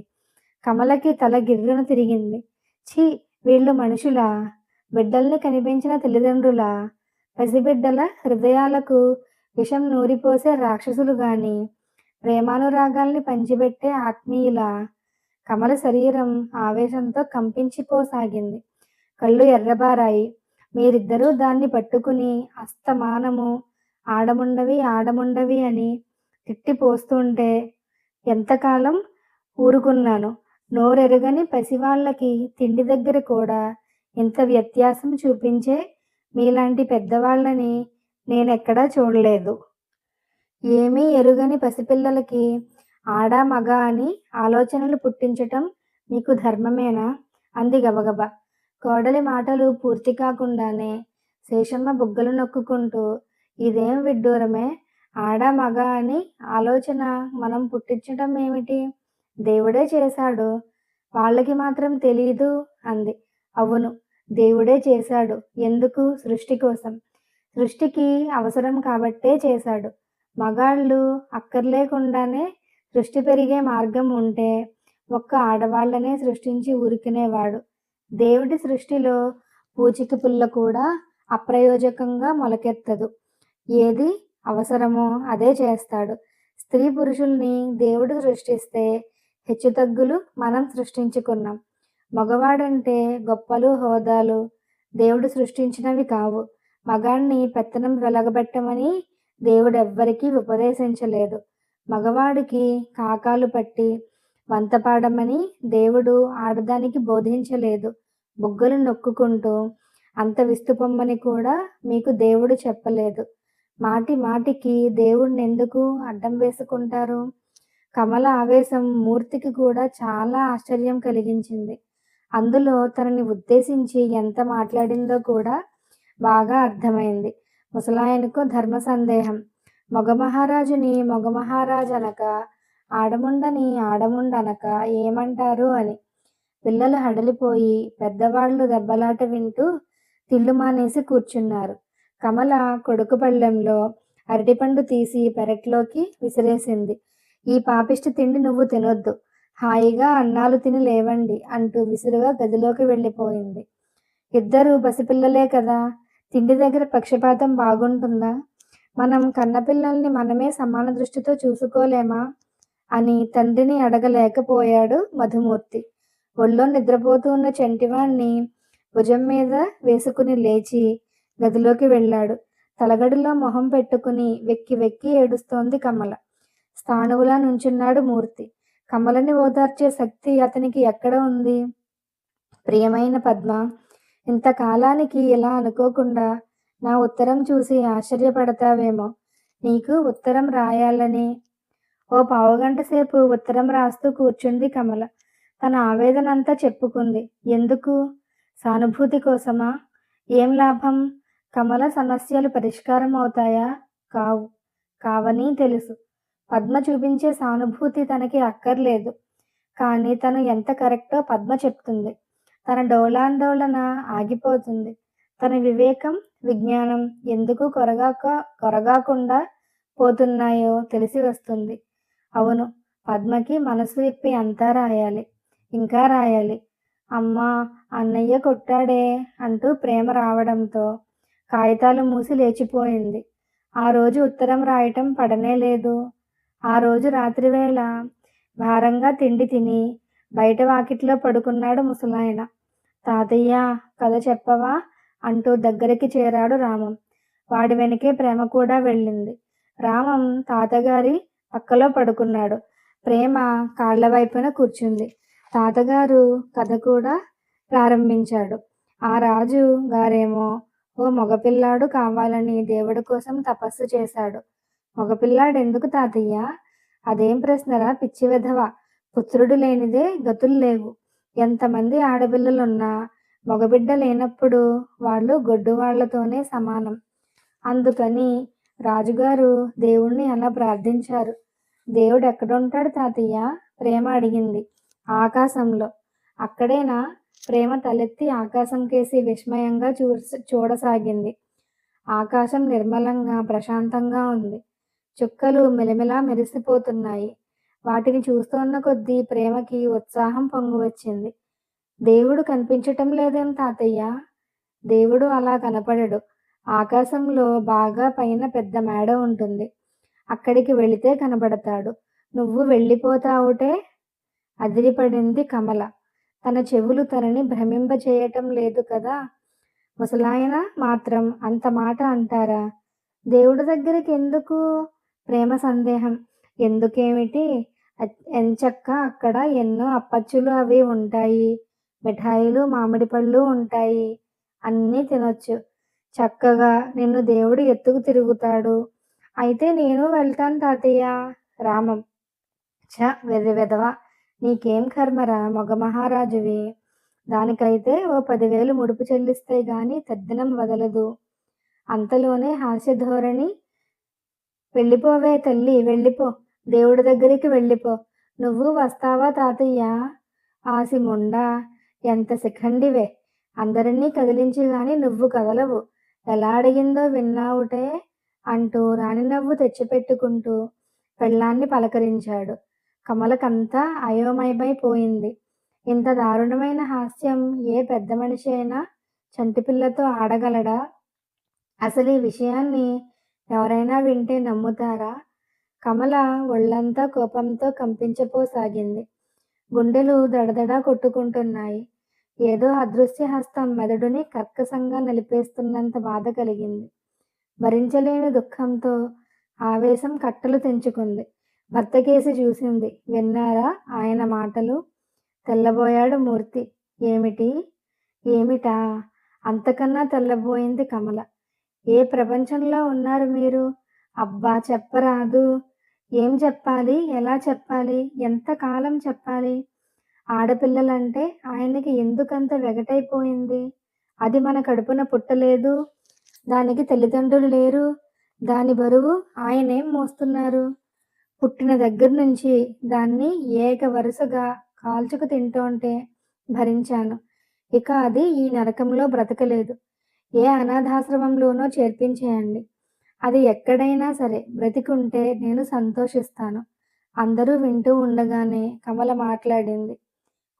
కమలకి తల గిర్రున తిరిగింది. ఛీ, వీళ్ళు మనుషులా? బిడ్డల్ని కనిపించిన తల్లిదండ్రులా? పసిబిడ్డల హృదయాలకు విషం నూరిపోసే రాక్షసులు గాని ప్రేమానురాగాల్ని పంచిపెట్టే ఆత్మీయులా? కమల శరీరం ఆవేశంతో కంపించిపోసాగింది. కళ్ళు ఎర్రబారాయి. మీరిద్దరూ దాన్ని పట్టుకుని అస్తమానము ఆడముండవి ఆడముండవి అని తిట్టిపోస్తుంటే ఎంతకాలం ఊరుకున్నాను. నోరెరుగని పసివాళ్ళకి తిండి దగ్గర కూడా ఇంత వ్యత్యాసం చూపించే మీలాంటి పెద్దవాళ్ళని నేనెక్కడా చూడలేదు. ఏమీ ఎరుగని పసిపిల్లలకి ఆడ మగ అని ఆలోచనలు పుట్టించటం మీకు ధర్మమేనా అంది గబగబా. కోడలి మాటలు పూర్తి కాకుండానే శేషమ్మ బుగ్గలు నొక్కుకుంటూ, ఇదేం విడ్డూరమే, ఆడ మగ అని ఆలోచన మనం పుట్టించటం ఏమిటి? దేవుడే చేశాడు, వాళ్ళకి మాత్రం తెలీదు అంది. అవును, దేవుడే చేశాడు. ఎందుకు? సృష్టి కోసం. సృష్టికి అవసరం కాబట్టే చేశాడు. మగాళ్ళు అక్కర్లేకుండానే సృష్టి పెరిగే మార్గం ఉంటే ఒక్క ఆడవాళ్ళనే సృష్టించి ఊరుకునేవాడు. దేవుడి సృష్టిలో పూచిక పుల్ల కూడా అప్రయోజకంగా మొలకెత్తదు. ఏది అవసరమో అదే చేస్తాడు. స్త్రీ పురుషుల్ని దేవుడు సృష్టిస్తే హెచ్చుతగ్గులు మనం సృష్టించుకున్నాం. మగవాడంటే గొప్పలు హోదాలు దేవుడు సృష్టించినవి కావు. మగాణ్ణి పెత్తనం వెలగబెట్టమని దేవుడెవ్వరికీ ఉపదేశించలేదు. మగవాడికి కాకాలు పట్టి వంతపాడమని దేవుడు ఆడదానికి బోధించలేదు. బుగ్గలు నొక్కుకుంటూ అంత విస్తుపొమ్మని కూడా మీకు దేవుడు చెప్పలేదు. మాటి మాటికి దేవుణ్ణెందుకు అడ్డం వేసుకుంటారు? కమల ఆవేశం మూర్తికి కూడా చాలా ఆశ్చర్యం కలిగించింది. అందులో తనని ఉద్దేశించి ఎంత మాట్లాడిందో కూడా బాగా అర్థమైంది. ముసలాయనకు ధర్మ సందేహం. మగమహారాజుని మగమహారాజనక, ఆడముండని ఆడముండనక ఏమంటారు అని. పిల్లలు హడలిపోయి పెద్దవాళ్ళు దెబ్బలాట వింటూ తిళ్ళు మానేసి కూర్చున్నారు. కమల కొడుకు పళ్ళెంలో అరటిపండు తీసి పెరట్లోకి విసిరేసింది. ఈ పాపిష్టి తిండి నువ్వు తినొద్దు, హాయిగా అన్నాలు తిని లేవండి అంటూ విసురుగా గదిలోకి వెళ్ళిపోయింది. ఇద్దరు పసిపిల్లలే కదా, తిండి దగ్గర పక్షపాతం బాగుంటుందా? మనం కన్నపిల్లల్ని మనమే సమాన దృష్టితో చూసుకోలేమా అని తండ్రిని అడగలేకపోయాడు మధుమూర్తి. ఒళ్ళో నిద్రపోతూ ఉన్న చంటివాణ్ణి భుజం మీద వేసుకుని లేచి గదిలోకి వెళ్ళాడు. తలగడిలో మొహం పెట్టుకుని వెక్కి వెక్కి ఏడుస్తోంది కమల. స్థాణువులా నుంచున్నాడు మూర్తి. కమలని ఓదార్చే శక్తి అతనికి ఎక్కడ ఉంది? ప్రియమైన పద్మ, ఇంతకాలానికి ఇలా అనుకోకుండా నా ఉత్తరం చూసి ఆశ్చర్యపడతావేమో. నీకు ఉత్తరం రాయాలని ఓ పావుగంట సేపు ఉత్తరం రాస్తూ కూర్చుంది కమల. తన ఆవేదనంతా చెప్పుకుంది. ఎందుకు? సానుభూతి కోసమా? ఏం లాభం? కమల సమస్యలు పరిష్కారం అవుతాయా? కావు. కావని తెలుసు. పద్మ చూపించే సానుభూతి తనకి అక్కర్లేదు. కానీ తను ఎంత కరెక్టో పద్మ చెప్తుంది. తన డోలాందోళన ఆగిపోతుంది. తన వివేకం, విజ్ఞానం ఎందుకు కొరగాకుండా పోతున్నాయో తెలిసి వస్తుంది. అవును, పద్మకి మనసు విప్పి అంతా రాయాలి, ఇంకా రాయాలి. అమ్మా, అన్నయ్య కొట్టాడే అంటూ ప్రేమ రావడంతో కాగితాలు మూసి లేచిపోయింది. ఆ రోజు ఉత్తరం రాయటం పడనే లేదు. ఆ రోజు రాత్రివేళ భారంగా తిండి తిని బయట వాకిట్లో పడుకున్నాడు ముసలాయన. తాతయ్య, కథ చెప్పవా అంటూ దగ్గరికి చేరాడు రామం. వాడి వెనకే ప్రేమ కూడా వెళ్ళింది. రామం తాతగారి పక్కలో పడుకున్నాడు. ప్రేమ కాళ్ల వైపున కూర్చుంది. తాతగారు కథ కూడా ప్రారంభించాడు. ఆ రాజు గారేమో ఓ మగపిల్లాడు కావాలని దేవుడి కోసం తపస్సు చేశాడు. మగపిల్లాడెందుకు తాతయ్య? అదేం ప్రశ్నరా పిచ్చి వెధవ. పుత్రుడు లేనిదే గతులు లేవు. ఎంతమంది ఆడపిల్లలున్నా మగబిడ్డ లేనప్పుడు వాళ్ళు గొడ్డువాళ్లతోనే సమానం. అందుకని రాజుగారు దేవుణ్ణి అలా ప్రార్థించారు. దేవుడు ఎక్కడుంటాడు తాతయ్య? ప్రేమ అడిగింది. ఆకాశంలో. అక్కడేనా? ప్రేమ తలెత్తి ఆకాశం కేసి విస్మయంగా చూడసాగింది. ఆకాశం నిర్మలంగా ప్రశాంతంగా ఉంది. చుక్కలు మెలిమెలా మెరిసిపోతున్నాయి. వాటిని చూస్తోన్న కొద్దీ ప్రేమకి ఉత్సాహం పొంగువచ్చింది. దేవుడు కనిపించటం లేదేం తాతయ్య? దేవుడు అలా కనపడడు. ఆకాశంలో బాగా పైన పెద్ద మేడ ఉంటుంది. అక్కడికి వెళితే కనబడతాడు. నువ్వు వెళ్ళిపోతావుటే? అదిరిపడింది కమల. తన చెవులు తనని భ్రమింపచేయటం లేదు కదా. ముసలాయన మాత్రం అంత మాట అంటారా? దేవుడి దగ్గరికి ఎందుకు? ప్రేమ సందేహం. ఎందుకేమిటి? ఎంచక్క అక్కడ ఎన్నో అప్పచ్చులు అవి ఉంటాయి. మిఠాయిలు, మామిడి పళ్ళు ఉంటాయి. అన్నీ తినొచ్చు. చక్కగా నిన్ను దేవుడు ఎత్తుకు తిరుగుతాడు. అయితే నేను వెళ్తాను తాతయ్య. రామం. ఛ వెర్రి వెధవ. నీకేం కర్మరా మగ మహారాజువి. దానికైతే ఓ 10,000 ముడుపు చెల్లిస్తే గాని తద్దినం వదలదు. అంతలోనే హాస్యధోరణి. వెళ్ళిపోవే తల్లి, వెళ్ళిపో. దేవుడి దగ్గరికి వెళ్ళిపో. నువ్వు వస్తావా తాతయ్య? ఆసిముండా, ఎంత శిఖండివే. అందరినీ కదిలించి గాని నువ్వు కదలవు. ఎలా అడిగిందో విన్నావుటే అంటూ రాణినవ్వు తెచ్చిపెట్టుకుంటూ పెళ్ళాన్ని పలకరించాడు. కమలకంతా అయోమయమైపోయింది. ఇంత దారుణమైన హాస్యం ఏ పెద్ద మనిషి అయినా చంటిపిల్లతో ఆడగలడా? అసలు ఈ విషయాన్ని ఎవరైనా వింటే నమ్ముతారా? కమల ఒళ్ళంతా కోపంతో కంపించిపోసాగింది. గుండెలు దడదడా కొట్టుకుంటున్నాయి. ఏదో అదృశ్య హస్తం మెదడుని కర్కశంగా నలిపేస్తున్నంత బాధ కలిగింది. భరించలేని దుఃఖంతో ఆవేశం కట్టలు తెంచుకుంది. భర్తకేసి చూసింది. విన్నారా ఆయన మాటలు? తెల్లబోయాడు మూర్తి. ఏమిటి? ఏమిటా? అంతకన్నా తెల్లబోయింది కమల. ఏ ప్రపంచంలో ఉన్నారు మీరు? అబ్బా చెప్పరాదు. ఏం చెప్పాలి? ఎలా చెప్పాలి? ఎంతకాలం చెప్పాలి? ఆడపిల్లలంటే ఆయనకి ఎందుకంత వెగటైపోయింది? అది మన కడుపున పుట్టలేదు. దానికి తల్లిదండ్రులు లేరు. దాని బరువు ఆయనేం మోస్తున్నారు? పుట్టిన దగ్గర నుంచి దాన్ని ఏక వరుసగా కాల్చుకు తింటోంటే భరించాను. ఇక అది ఈ నరకంలో బ్రతకలేదు. ఏ అనాథాశ్రమంలోనో చేర్పించేయండి. అది ఎక్కడైనా సరే బ్రతికుంటే నేను సంతోషిస్తాను. అందరూ వింటూ ఉండగానే కమల మాట్లాడింది.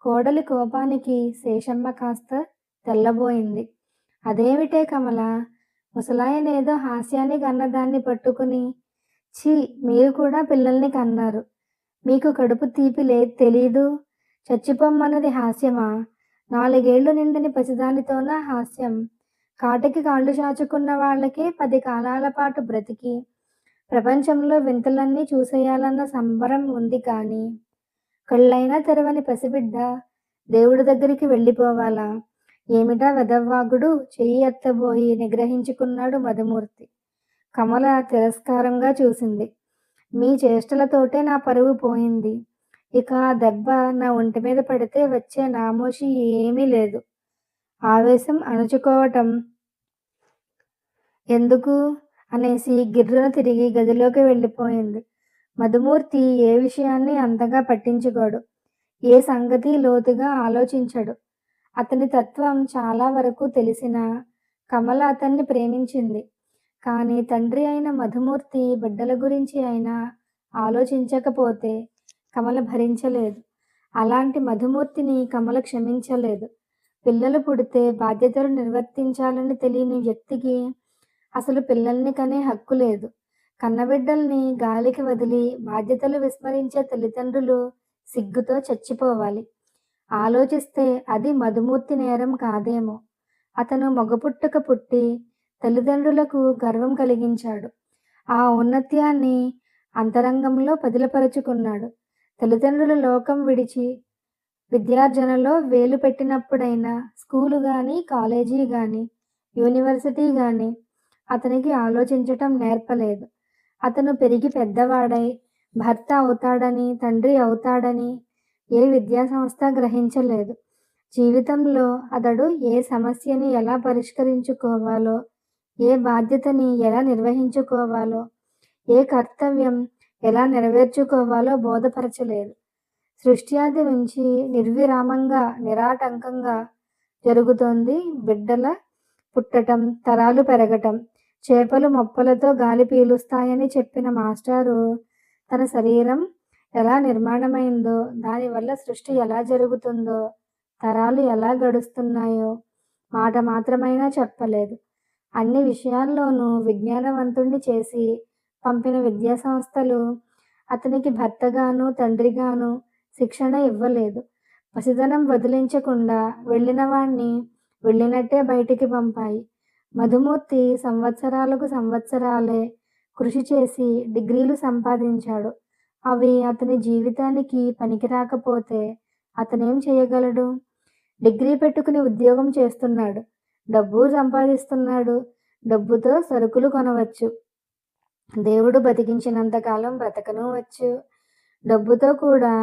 కోడలి కోపానికి శేషమ్మ కాస్త తెల్లబోయింది. అదేమిటే కమల? ముసలాయనేదో హాస్యాన్ని కన్నదాన్ని పట్టుకుని, ఛీ, మీరు కూడా పిల్లల్ని కన్నారు. మీకు కడుపు తీపి తెలీదు. చచ్చిపోమ్మన్నది హాస్యమా? 4 ఏళ్లు నిండని పసిదానితోనా హాస్యం? కాటికి కాళ్ళు చాచుకున్న వాళ్ళకే 10 కాలాల పాటు బ్రతికి ప్రపంచంలో వింతలన్నీ చూసేయాలన్న సంబరం ఉంది కానీ, కళ్ళైనా తెరవని పసిబిడ్డ దేవుడి దగ్గరికి వెళ్ళిపోవాలా? ఏమిటా వెదవ్వాగుడు? చెయ్యి ఎత్తబోయి నిగ్రహించుకున్నాడు మధుమూర్తి. కమల తిరస్కారంగా చూసింది. మీ చేష్టలతోటే నా పరువు పోయింది. ఇక ఆ దెబ్బ నా ఒంటి మీద పడితే వచ్చే నామోషి ఏమీ లేదు. ఆవేశం అణుచుకోవటం ఎందుకు అనేసి గిర్రున తిరిగి గదిలోకి వెళ్ళిపోయింది. మధుమూర్తి ఏ విషయాన్ని అంతగా పట్టించుకోడు. ఏ సంగతి లోతుగా ఆలోచించడు. అతని తత్వం చాలా వరకు తెలిసినా కమల అతన్ని ప్రేమించింది. కానీ తండ్రి అయిన మధుమూర్తి బిడ్డల గురించి అయినా ఆలోచించకపోతే కమల భరించలేదు. అలాంటి మధుమూర్తిని కమల క్షమించలేదు. పిల్లలు పుడితే బాధ్యతలు నిర్వర్తించాలని తెలియని వ్యక్తికి అసలు పిల్లల్ని కనే హక్కు లేదు. కన్నబిడ్డల్ని గాలికి వదిలి బాధ్యతలు విస్మరించే తల్లిదండ్రులు సిగ్గుతో చచ్చిపోవాలి. ఆలోచిస్తే అది మధుమూర్తి నేరం కాదేమో. అతను మగపుట్టుక పుట్టి తల్లిదండ్రులకు గర్వం కలిగించాడు. ఆ ఔన్నత్యాన్ని అంతరంగంలో పదిలపరుచుకున్నాడు. తల్లిదండ్రుల లోకం విడిచి విద్యార్జనలో వేలు పెట్టినప్పుడైనా స్కూలు గాని, కాలేజీ గాని, యూనివర్సిటీ గాని అతనికి ఆలోచించటం నేర్పలేదు. అతను పెరిగి పెద్దవాడై భర్త అవుతాడని, తండ్రి అవుతాడని ఏ విద్యాసంస్థ గ్రహించలేదు. జీవితంలో అతడు ఏ సమస్యని ఎలా పరిష్కరించుకోవాలో, ఏ బాధ్యతని ఎలా నిర్వహించుకోవాలో, ఏ కర్తవ్యం ఎలా నెరవేర్చుకోవాలో బోధపరచలేదు. సృష్ట్యాది నుంచి నిర్విరామంగా, నిరాటంకంగా జరుగుతోంది బిడ్డల పుట్టటం, తరాలు పెరగటం. చేపలు మొప్పలతో గాలి పీలుస్తాయని చెప్పిన మాస్టారు తన శరీరం ఎలా నిర్మాణమైందో, దానివల్ల సృష్టి ఎలా జరుగుతుందో, తరాలు ఎలా గడుస్తున్నాయో మాట మాత్రమైనా చెప్పలేదు. అన్ని విషయాల్లోనూ విజ్ఞానవంతుణ్ణి చేసి పంపిన విద్యాసంస్థలు అతనికి భర్తగాను, తండ్రిగాను శిక్షణ ఇవ్వలేదు. పసితనం వదిలించకుండా వెళ్ళిన వాణ్ణి వెళ్ళినట్టే బయటికి పంపాయి. మధుమూర్తి సంవత్సరాలకు సంవత్సరాలే కృషి చేసి డిగ్రీలు సంపాదించాడు. అవి అతని జీవితానికి పనికిరాకపోతే అతనేం చేయగలడు? డిగ్రీ పెట్టుకుని ఉద్యోగం చేస్తున్నాడు. డబ్బు సంపాదిస్తున్నాడు. డబ్బుతో సరుకులు కొనవచ్చు. దేవుడు బతికించినంత కాలం బ్రతకనూవచ్చు. డబ్బుతో కూడా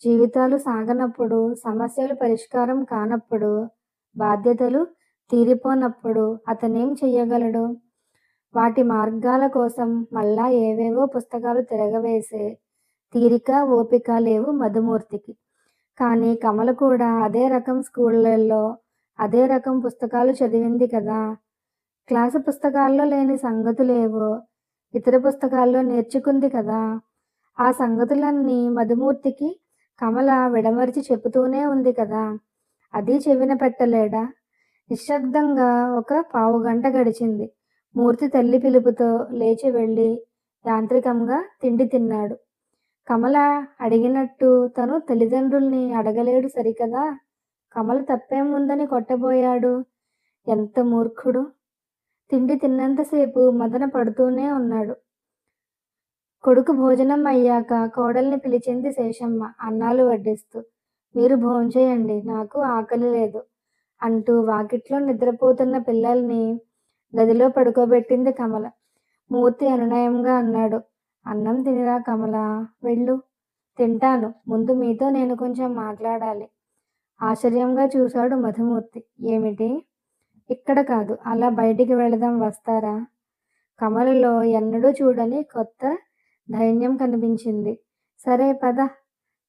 జీవితాలు సాగనప్పుడు, సమస్యలు పరిష్కారం కానప్పుడు, బాధ్యతలు తీరిపోనప్పుడు అతనేం చెయ్యగలడు? వాటి మార్గాల కోసం మళ్ళా ఏవేవో పుస్తకాలు తిరగవేసే తీరిక, ఓపిక లేవు మధుమూర్తికి. కానీ కమల కూడా అదే రకం స్కూళ్ళల్లో అదే రకం పుస్తకాలు చదివింది కదా! క్లాసు పుస్తకాల్లో లేని సంగతులేవో ఇతర పుస్తకాల్లో నేర్చుకుంది కదా! ఆ సంగతులన్నీ మధుమూర్తికి కమల విడమరిచి చెబుతూనే ఉంది కదా! అది చెవిన పెట్టలేడా? నిశ్శబ్దంగా ఒక పావుగంట గడిచింది. మూర్తి తల్లి పిలుపుతో లేచి వెళ్ళి యాంత్రికంగా తిండి తిన్నాడు. కమల అడిగినట్టు తను తల్లిదండ్రుల్ని అడగలేడు సరికదా! కమల తప్పేముందని కొట్టబోయాడు. ఎంత మూర్ఖుడు! తిండి తిన్నంతసేపు మదన పడుతూనే ఉన్నాడు. కొడుకు భోజనం అయ్యాక కోడల్ని పిలిచింది శేషమ్మ అన్నాలు వడ్డిస్తూ. మీరు భోంచేయండి, నాకు ఆకలి లేదు అంటూ వాకిట్లో నిద్రపోతున్న పిల్లల్ని గదిలో పడుకోబెట్టింది కమల. మూర్తి అనునయంగా అన్నాడు. అన్నం తినిరా కమలా, వెళ్ళు. తింటాను, ముందు మీతో నేను కొంచెం మాట్లాడాలి. ఆశ్చర్యంగా చూశాడు మధుమూర్తి. ఏమిటి? ఇక్కడ కాదు, అలా బయటికి వెళదాం, వస్తారా? కమలలో ఎన్నడూ చూడని కొత్త ధైర్యం కనిపించింది. సరే పద.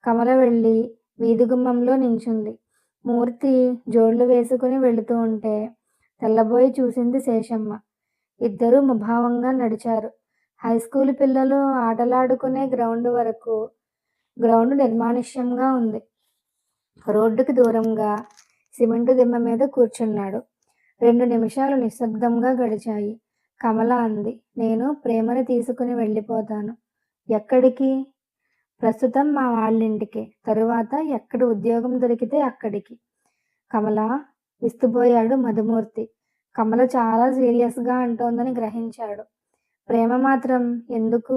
కమల వెళ్ళి వీధి గుమ్మంలో నించుంది. మూర్తి జోళ్లు వేసుకుని వెళుతూ ఉంటే తెల్లబోయి చూసింది శేషమ్మ. ఇద్దరూ ముభావంగా నడిచారు. హైస్కూలు పిల్లలు ఆటలాడుకునే గ్రౌండ్ వరకు. గ్రౌండ్ నిర్మానుష్యంగా ఉంది. రోడ్డుకి దూరంగా సిమెంటు దిమ్మ మీద కూర్చున్నాడు. 2 నిమిషాలు నిశ్శబ్దంగా గడిచాయి. కమల అంది, నేను ప్రేమని తీసుకుని వెళ్ళిపోతాను. ఎక్కడికి? ప్రస్తుతం మా వాళ్ళింటికి, తరువాత ఎక్కడ ఉద్యోగం దొరికితే అక్కడికి. కమల, విస్తుపోయాడు మధుమూర్తి. కమల చాలా సీరియస్గా అంటోందని గ్రహించాడు. ప్రేమ మాత్రం ఎందుకు?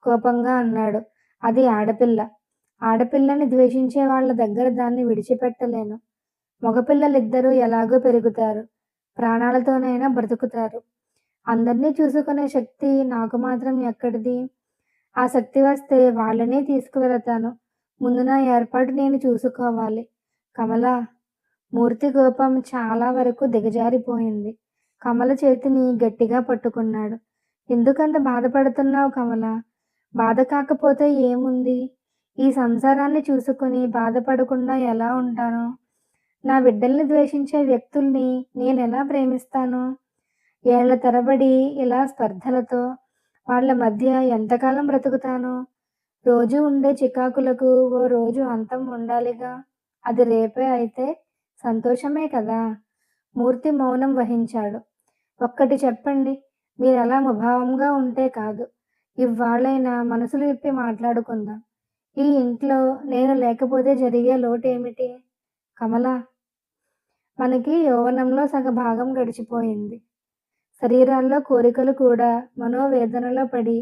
కోపంగా అన్నాడు. అది ఆడపిల్ల. ఆడపిల్లని ద్వేషించే వాళ్ళ దగ్గర దాన్ని విడిచిపెట్టలేను. మగపిల్లలిద్దరూ ఎలాగో పెరుగుతారు, ప్రాణాలతోనైనా బ్రతుకుతారు. అందర్నీ చూసుకునే శక్తి నాకు మాత్రం ఎక్కడిది? ఆ శక్తి వస్తే వాళ్ళనే తీసుకువెళతాను. ముందు నా ఏర్పాటు నేను చూసుకోవాలి. కమల, మూర్తి కోపం చాలా వరకు దిగజారిపోయింది. కమల చేతిని గట్టిగా పట్టుకున్నాడు. ఎందుకంత బాధపడుతున్నావు కమల? బాధ కాకపోతే ఏముంది? ఈ సంసారాన్ని చూసుకుని బాధపడకుండా ఎలా ఉంటాను? నా బిడ్డల్ని ద్వేషించే వ్యక్తుల్ని నేనెలా ప్రేమిస్తాను? ఏళ్ల తరబడి ఇలా స్పర్ధలతో వాళ్ళ మధ్య ఎంతకాలం బ్రతుకుతాను? రోజు ఉండే చికాకులకు ఓ రోజు అంతం ఉండాలిగా. అది రేపే అయితే సంతోషమే కదా. మూర్తి మౌనం వహించాడు. ఒక్కటి చెప్పండి, మీరలా ముభావంగా ఉంటే కాదు, ఇవ్వాళైనా మనసులు విప్పి మాట్లాడుకుందాం. ఈ ఇంట్లో నేను లేకపోతే జరిగే లోటేమిటి? కమల, మనకి యవ్వనంలో సగభాగం గడిచిపోయింది. శరీరాల్లో కోరికలు కూడా మనోవేదనలో పడి,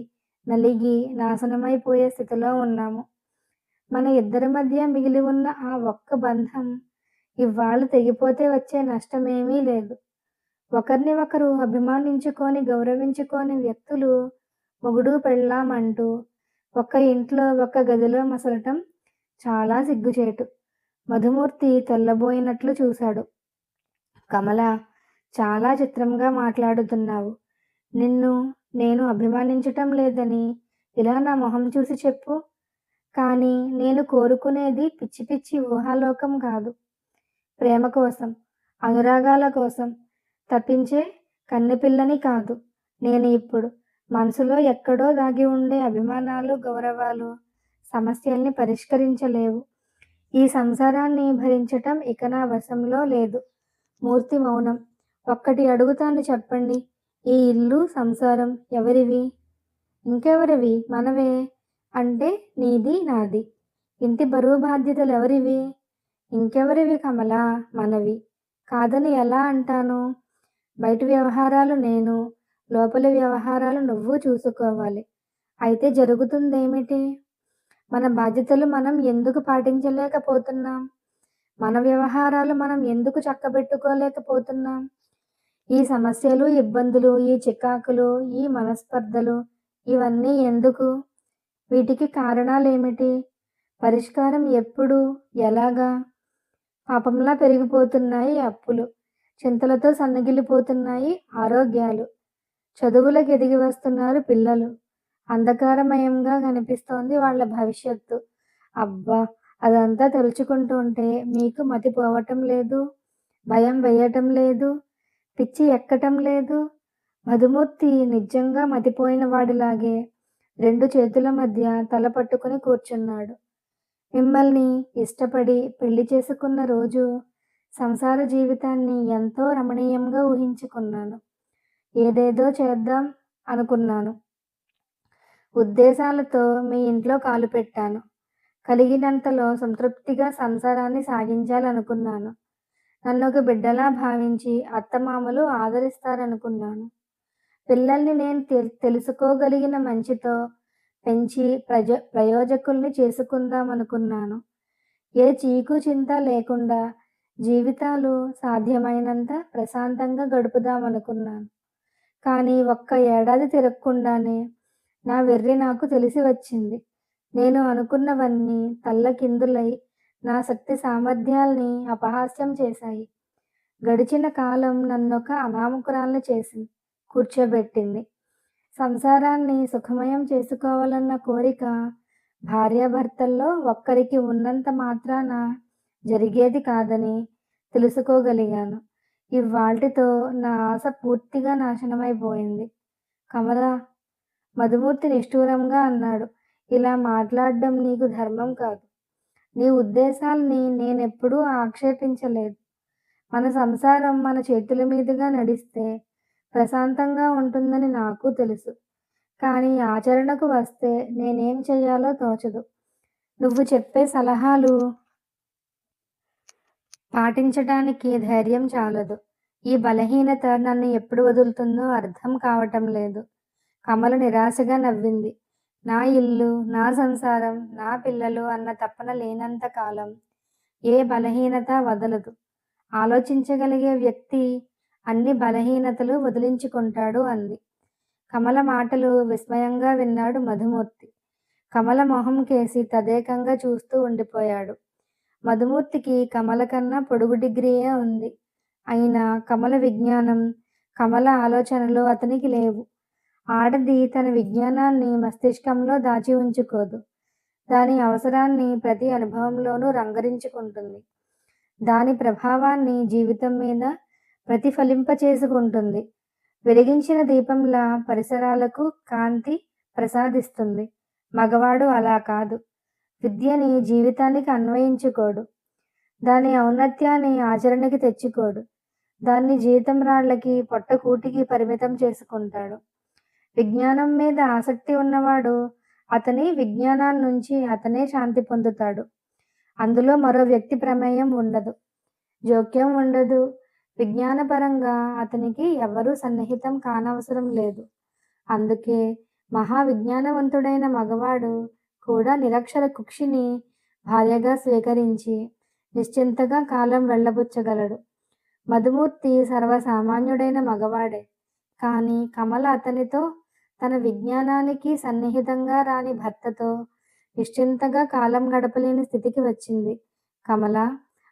నలిగి, నాశనమైపోయే స్థితిలో ఉన్నాము. మన ఇద్దరి మధ్య మిగిలి ఉన్న ఆ ఒక్క బంధం ఇవాళ తెగిపోతే వచ్చే నష్టమేమీ లేదు. ఒకరిని ఒకరు అభిమానించుకొని, గౌరవించుకోని వ్యక్తులు మొగుడు పెళ్ళాం అంటూ ఒక్క ఇంట్లో, ఒక్క గదిలో మసలటం చాలా సిగ్గుచేటు. మధుమూర్తి తెల్లబోయినట్లు చూశాడు. కమల, చాలా చిత్రంగా మాట్లాడుతున్నావు. నిన్ను నేను అభిమానించటం లేదని ఇలా నా మొహం చూసి చెప్పు. కానీ నేను కోరుకునేది పిచ్చి పిచ్చి ఊహాలోకం కాదు. ప్రేమ కోసం, అనురాగాల కోసం తప్పించే కన్నెపిల్లని కాదు. నేను ఇప్పుడు మనసులో ఎక్కడో దాగి ఉండే అభిమానాలు, గౌరవాలు సమస్యల్ని పరిష్కరించలేవు. ఈ సంసారాన్ని భరించటం ఇక నా వశంలో లేదు. మూర్తి మౌనం. ఒక్కటి అడుగుతాను చెప్పండి. ఈ ఇల్లు, సంసారం ఎవరివి? ఇంకెవరివి? మనవే. అంటే నీది, నాది. ఇంటి బరువు బాధ్యతలు ఎవరివి? ఇంకెవరివి కమలా? మనవి. కాదని ఎలా అంటాను? బయటి వ్యవహారాలు నేను, లోపలి వ్యవహారాలు నువ్వు చూసుకోవాలి. అయితే జరుగుతుందేమిటి? మన బాధ్యతలు మనం ఎందుకు పాటించలేకపోతున్నాం? మన వ్యవహారాలు మనం ఎందుకు చక్కబెట్టుకోలేకపోతున్నాం? ఈ సమస్యలు, ఇబ్బందులు, ఈ చికాకులు, ఈ మనస్పర్ధలు ఇవన్నీ ఎందుకు? వీటికి కారణాలేమిటి? పరిష్కారం ఎప్పుడు? ఎలాగా? పాపంలా పెరిగిపోతున్నాయి అప్పులు. చింతలతో సన్నగిల్లిపోతున్నాయి ఆరోగ్యాలు. చదువులకు ఎదిగి వస్తున్నారు పిల్లలు. అంధకారమయంగా కనిపిస్తోంది వాళ్ళ భవిష్యత్తు. అబ్బా! అదంతా తలుచుకుంటుంటే మీకు మతి పోవటం లేదు? భయం వెయ్యటం లేదు? పిచ్చి ఎక్కటం లేదు? మధుమూర్తి నిజంగా మతిపోయిన వాడిలాగే 2 చేతుల మధ్య తల పట్టుకుని కూర్చున్నాడు. మిమ్మల్ని ఇష్టపడి పెళ్లి చేసుకున్న రోజు సంసార జీవితాన్ని ఎంతో రమణీయంగా ఊహించుకున్నాను. ఏదేదో చేద్దాం అనుకున్నాను. ఉద్దేశాలతో మీ ఇంట్లో కాలు పెట్టాను. కలిగినంతలో సంతృప్తిగా సంసారాన్ని సాగించాలనుకున్నాను. నన్నొక బిడ్డలా భావించి అత్తమామలు ఆదరిస్తారనుకున్నాను. పిల్లల్ని నేను తెలుసుకోగలిగిన మంచితో పెంచి ప్రయోజకుల్ని చేసుకుందామనుకున్నాను. ఏ చీకు చింత లేకుండా జీవితాలు సాధ్యమైనంత ప్రశాంతంగా గడుపుదామనుకున్నాను. కానీ ఒక్క ఏడాది తిరగకుండానే నా వెర్రి నాకు తెలిసి వచ్చింది. నేను అనుకున్నవన్నీ తల్లకిందులై నా శక్తి సామర్థ్యాల్ని అపహాస్యం చేశాయి. గడిచిన కాలం నన్నొక అనామకురాల్ని చేసింది, కూర్చోబెట్టింది. సంసారాన్ని సుఖమయం చేసుకోవాలన్న కోరిక భార్యాభర్తల్లో ఒక్కరికి ఉన్నంత మాత్రాన జరిగేది కాదని తెలుసుకోగలిగాను. ఇవ్వాల్టితో నా ఆశ పూర్తిగా నాశనమైపోయింది. కమలా! మధుమూర్తి నిష్ఠూరంగా అన్నాడు. ఇలా మాట్లాడడం నీకు ధర్మం కాదు. నీ ఉద్దేశాల్ని నేనెప్పుడూ ఆక్షేపించలేదు. మన సంసారం మన చేతుల మీదుగా నడిస్తే ప్రశాంతంగా ఉంటుందని నాకు తెలుసు. కానీ ఆచరణకు వస్తే నేనేం చెయ్యాలో తోచదు. నువ్వు చెప్పే సలహాలు పాటించటానికి ధైర్యం చాలదు. ఈ బలహీనత నన్ను ఎప్పుడు వదులుతుందో అర్థం కావటం లేదు. కమల నిరాశగా నవ్వింది. నా ఇల్లు, నా సంసారం, నా పిల్లలు అన్న తపన లేనంత కాలం ఏ బలహీనత వదలదు. ఆలోచించగలిగే వ్యక్తి అన్ని బలహీనతలు వదిలించుకుంటాడు అంది. కమల మాటలు విస్మయంగా విన్నాడు మధుమూర్తి. కమల మొహం కేసి తదేకంగా చూస్తూ ఉండిపోయాడు. మధుమూర్తికి కమల కన్నా పొడుగు డిగ్రీయే ఉంది. అయినా కమల విజ్ఞానం, కమల ఆలోచనలు అతనికి లేవు. ఆడది తన విజ్ఞానాన్ని మస్తిష్కంలో దాచి ఉంచుకోదు. దాని అవసరాన్ని ప్రతి అనుభవంలోనూ రంగరించుకుంటుంది. దాని ప్రభావాన్ని జీవితం మీద ప్రతిఫలింపచేసుకుంటుంది. వెలిగించిన దీపంలా పరిసరాలకు కాంతి ప్రసాదిస్తుంది. మగవాడు అలా కాదు. విద్యని జీవితానికి అన్వయించుకోడు. దాని ఔన్నత్యాన్ని ఆచరణకి తెచ్చుకోడు. దాన్ని జీతం రాళ్ళకి, పొట్టకూటికి పరిమితం చేసుకుంటాడు. విజ్ఞానం మీద ఆసక్తి ఉన్నవాడు అతని విజ్ఞానాన్నుంచి అతనే శాంతి పొందుతాడు. అందులో మరో వ్యక్తి ప్రమేయం ఉండదు. జోక్యం ఉండదు. విజ్ఞానపరంగా అతనికి ఎవరూ సన్నిహితం కానవసరం లేదు. అందుకే మహావిజ్ఞానవంతుడైన మగవాడు కూడా నిరక్షర కుక్షిని భార్యగా స్వీకరించి నిశ్చింతగా కాలం వెళ్ళబుచ్చగలడు. మధుమూర్తి సర్వసామాన్యుడైన మగవాడే. కానీ కమల అతనితో, తన విజ్ఞానానికి సన్నిహితంగా రాని భర్తతో నిశ్చింతగా కాలం గడపలేని స్థితికి వచ్చింది. కమల,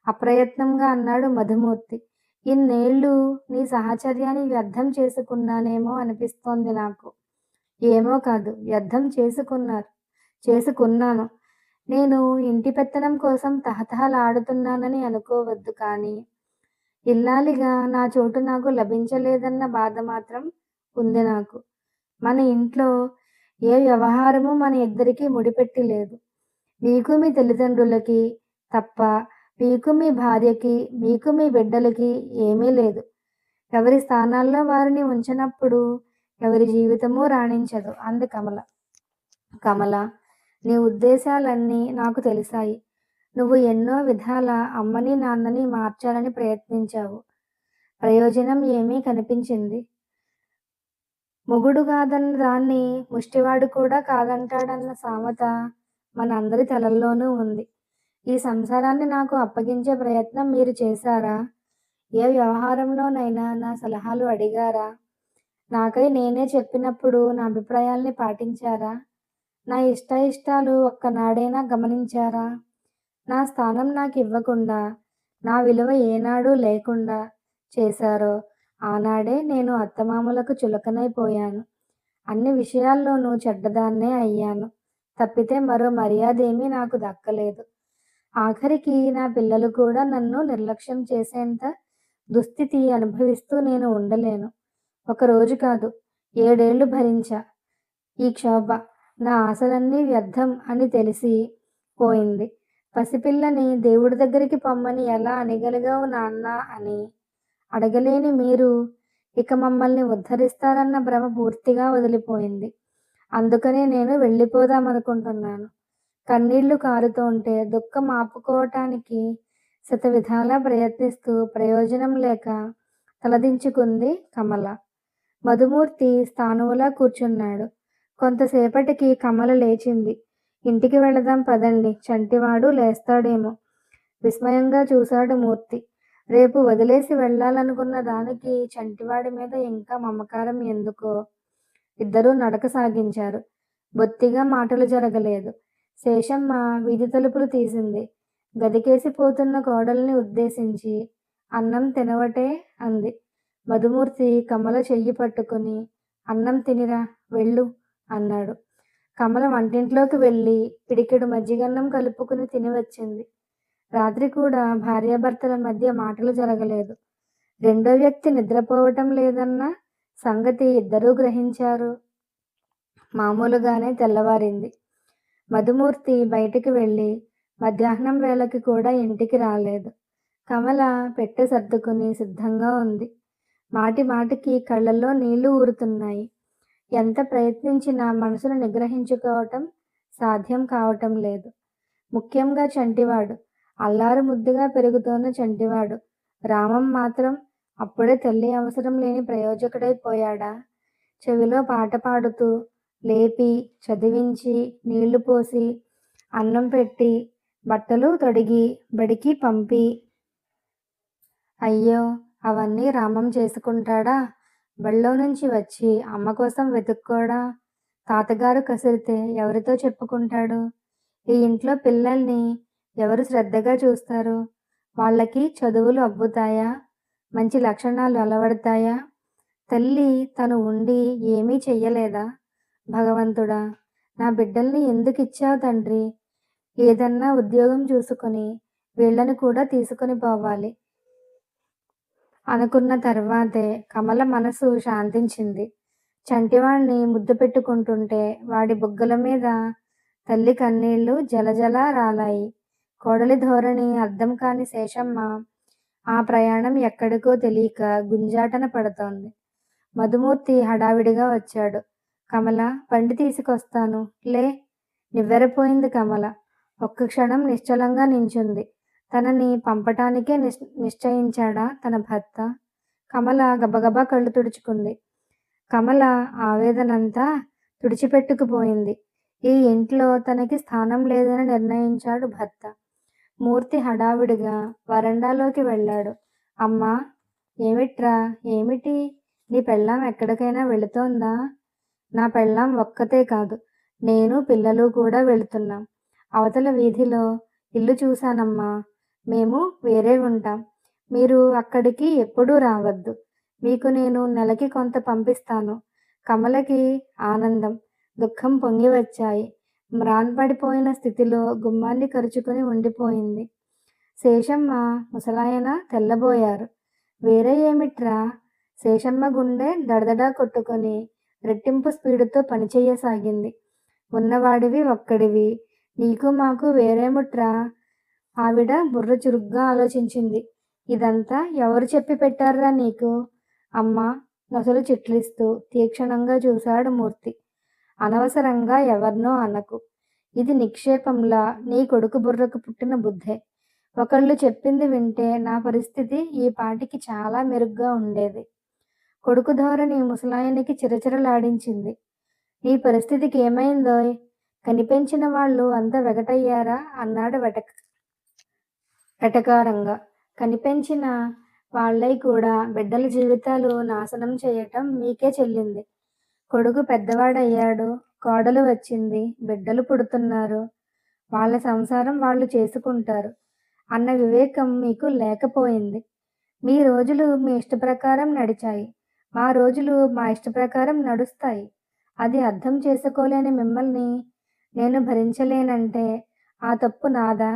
అప్రయత్నంగా అన్నాడు మధుమూర్తి. ఇన్నేళ్ళు నీ సహచర్యాన్ని వ్యర్థం చేసుకున్నానేమో అనిపిస్తోంది నాకు. ఏమో కాదు, వ్యర్థం చేసుకున్నాను. నేను ఇంటి పెత్తనం కోసం తహతహలాడుతున్నానని అనుకోవద్దు. కానీ ఇల్లాలిగా నా చోటు నాకు లభించలేదన్న బాధ మాత్రం ఉంది నాకు. మన ఇంట్లో ఏ వ్యవహారము మన ఇద్దరికీ ముడిపెట్టి లేదు. మీకు మీ తల్లిదండ్రులకి తప్ప మీకు మీ భార్యకి, మీకు మీ బిడ్డలకి ఏమీ లేదు. ఎవరి స్థానాల్లో వారిని ఉంచినప్పుడు ఎవరి జీవితమూ రాణించదు అంది కమల. కమల, నీ ఉద్దేశాలన్నీ నాకు తెలిసాయి. నువ్వు ఎన్నో విధాల అమ్మని నాన్నని మార్చాలని ప్రయత్నించావు. ప్రయోజనం ఏమీ కనిపించింది. మొగుడు కాదన్న దాన్ని ముష్టివాడు కూడా కాదంటాడన్న సామెత మన అందరి తలల్లోనూ ఉంది. ఈ సంసారాన్ని నాకు అప్పగించే ప్రయత్నం మీరు చేశారా? ఏ వ్యవహారంలోనైనా నా సలహాలు అడిగారా? నాకై నేనే చెప్పినప్పుడు నా అభిప్రాయాల్ని పాటించారా? నా ఇష్టాయిష్టాలు ఒక్కనాడైనా గమనించారా? నా స్థానం నాకివ్వకుండా, నా విలువ ఏనాడూ లేకుండా చేశారో ఆనాడే నేను అత్తమామలకు చులకనైపోయాను. అన్ని విషయాల్లోనూ చెడ్డదాన్నే అయ్యాను. తప్పితే మరో మర్యాదేమీ నాకు దక్కలేదు. ఆఖరికి నా పిల్లలు కూడా నన్ను నిర్లక్ష్యం చేసేంత దుస్థితి అనుభవిస్తూ నేను ఉండలేను. ఒకరోజు కాదు, 7 ఏళ్లు భరించా ఈ క్షోభ. నా ఆశలన్నీ వ్యర్థం అని తెలిసి పోయింది. పసిపిల్లని దేవుడి దగ్గరికి పొమ్మని ఎలా అనగలిగావు నాన్నా అని అడగలేని మీరు ఇక మమ్మల్ని ఉద్ధరిస్తారన్న భ్రమ పూర్తిగా వదిలిపోయింది. అందుకనే నేను వెళ్ళిపోదామనుకుంటున్నాను. కన్నీళ్లు కారుతోంటే దుఃఖం ఆపుకోవటానికి శతవిధాలా ప్రయత్నిస్తూ ప్రయోజనం లేక తలదించుకుంది కమల. మధుమూర్తి స్థాణువులా కూర్చున్నాడు. కొంతసేపటికి కమల లేచింది. ఇంటికి వెళదాం పదండి, చంటివాడు లేస్తాడేమో. విస్మయంగా చూశాడు మూర్తి. రేపు వదిలేసి వెళ్ళాలనుకున్న దానికి చంటివాడి మీద ఇంకా మమకారం ఎందుకో. ఇద్దరూ నడక సాగించారు. బొత్తిగా మాటలు జరగలేదు. శేషమ్మ వీధి తలుపులు తీసింది. గదికేసి పోతున్న కోడల్ని ఉద్దేశించి, అన్నం తినవటే అంది. మధుమూర్తి కమల చెయ్యి పట్టుకుని, అన్నం తినిరా, వెళ్ళు అన్నాడు. కమల వంటింట్లోకి వెళ్ళి పిడికెడు మజ్జిగన్నం కలుపుకుని తిని వచ్చింది. రాత్రి కూడా భార్యాభర్తల మధ్య మాటలు జరగలేదు. రెండో వ్యక్తి నిద్రపోవటం లేదన్న సంగతి ఇద్దరూ గ్రహించారు. మామూలుగానే తెల్లవారింది. మధుమూర్తి బయటికి వెళ్ళి మధ్యాహ్నం వేళకి కూడా ఇంటికి రాలేదు. కమల పెట్టె సర్దుకుని సిద్ధంగా ఉంది. మాటి మాటికి కళ్ళల్లో నీళ్లు ఊరుతున్నాయి. ఎంత ప్రయత్నించినా మనసును నిగ్రహించుకోవటం సాధ్యం కావటం లేదు. ముఖ్యంగా చంటివాడు, అల్లారు ముద్దుగా పెరుగుతోన్న చంటివాడు. రామం మాత్రం అప్పుడే తల్లి అవసరం లేని ప్రయోజకుడైపోయాడా? చెవిలో పాట పాడుతూ లేపి, చదివించి, నీళ్లు పోసి, అన్నం పెట్టి, బట్టలు తొడిగి, బడికి పంపి, అయ్యో అవన్నీ రామం చేసుకుంటాడా? బళ్ళో నుంచి వచ్చి అమ్మ కోసం వెతుక్కోడా? తాతగారు కసిరితే ఎవరితో చెప్పుకుంటాడు? ఈ ఇంట్లో పిల్లల్ని ఎవరు శ్రద్ధగా చూస్తారు? వాళ్ళకి చదువులు అబ్బుతాయా? మంచి లక్షణాలు అలవడతాయా? తల్లి తను ఉండి ఏమీ చెయ్యలేదా? భగవంతుడా, నా బిడ్డల్ని ఎందుకిచ్చావు తండ్రి? ఏదన్నా ఉద్యోగం చూసుకుని వీళ్ళని కూడా తీసుకుని పోవాలి అనుకున్న తర్వాతే కమల మనసు శాంతించింది. చంటివాణ్ణి ముద్దు పెట్టుకుంటుంటే వాడి బుగ్గల మీద తల్లి కన్నీళ్లు జలజల రాలాయి. కోడలి ధోరణి అర్థం కాని శేషమ్మ ఆ ప్రయాణం ఎక్కడికో తెలియక గుంజాటన పడుతోంది. మధుమూర్తి హడావిడిగా వచ్చాడు. కమల, బండి తీసుకొస్తాను లే. నివ్వెరపోయింది కమల. ఒక్క క్షణం నిశ్చలంగా నించుంది. తనని పంపటానికే నిశ్చయించాడా తన భర్త? కమల గబగబా కళ్ళు తుడుచుకుంది. కమల ఆవేదనంతా తుడిచిపెట్టుకుపోయింది. ఈ ఇంట్లో తనకి స్థానం లేదని నిర్ణయించాడు భర్త. మూర్తి హడావిడిగా వరండాలోకి వెళ్ళాడు. అమ్మా! ఏమిట్రా? ఏమిటి? నీ పెళ్ళాం ఎక్కడికైనా వెళుతోందా? నా పెళ్ళాం ఒక్కతే కాదు, నేను పిల్లలు కూడా వెళుతున్నాం. అవతల వీధిలో ఇల్లు చూశానమ్మా. మేము వేరే ఉంటాం. మీరు అక్కడికి ఎప్పుడూ రావద్దు. మీకు నేను నెలకి కొంత పంపిస్తాను. కమలకి ఆనందం, దుఃఖం పొంగి వచ్చాయి. మ్రాన్పడిపోయిన స్థితిలో గుమ్మాన్ని కరుచుకుని ఉండిపోయింది. శేషమ్మ, ముసలాయన తెల్లబోయారు. వేరే ఏమిట్రా? శేషమ్మ గుండె దడదడా కొట్టుకొని రెట్టింపు స్పీడుతో పనిచెయ్యసాగింది. ఉన్నవాడివి ఒక్కడివి, నీకు మాకు వేరేముట్రా? ఆవిడ బుర్ర చురుగ్గా ఆలోచించింది. ఇదంతా ఎవరు చెప్పి పెట్టారా నీకు? అమ్మా! నొసలు చిట్లిస్తూ తీక్షణంగా చూశాడు మూర్తి. అనవసరంగా ఎవర్నో అనకు. ఇది నిక్షేపంలా నీ కొడుకు బుర్రకు పుట్టిన బుద్ధే. ఒకళ్ళు చెప్పింది వింటే నా పరిస్థితి ఈ పాటికి చాలా మెరుగ్గా ఉండేది. కొడుకు ధోరణి ముసలాయనికి చిరచిరలాడించింది. నీ పరిస్థితికి ఏమైందోయ్? కనిపెంచిన వాళ్ళు అంతా వెగటయ్యారా? అన్నాడు వెటకారంగా. కనిపెంచిన వాళ్ళై కూడా బిడ్డల జీవితాలు నాశనం చేయటం మీకే చెల్లింది. కొడుకు పెద్దవాడయ్యాడు, కోడలు వచ్చింది, బిడ్డలు పుడుతున్నారు. వాళ్ళ సంసారం వాళ్ళు చేసుకుంటారు అన్న వివేకం మీకు లేకపోయింది. మీ రోజులు మీ ఇష్టప్రకారం నడిచాయి, మా రోజులు మా ఇష్టప్రకారం నడుస్తాయి. అది అర్థం చేసుకోలేని మిమ్మల్ని నేను భరించలేనంటే ఆ తప్పు నాదా?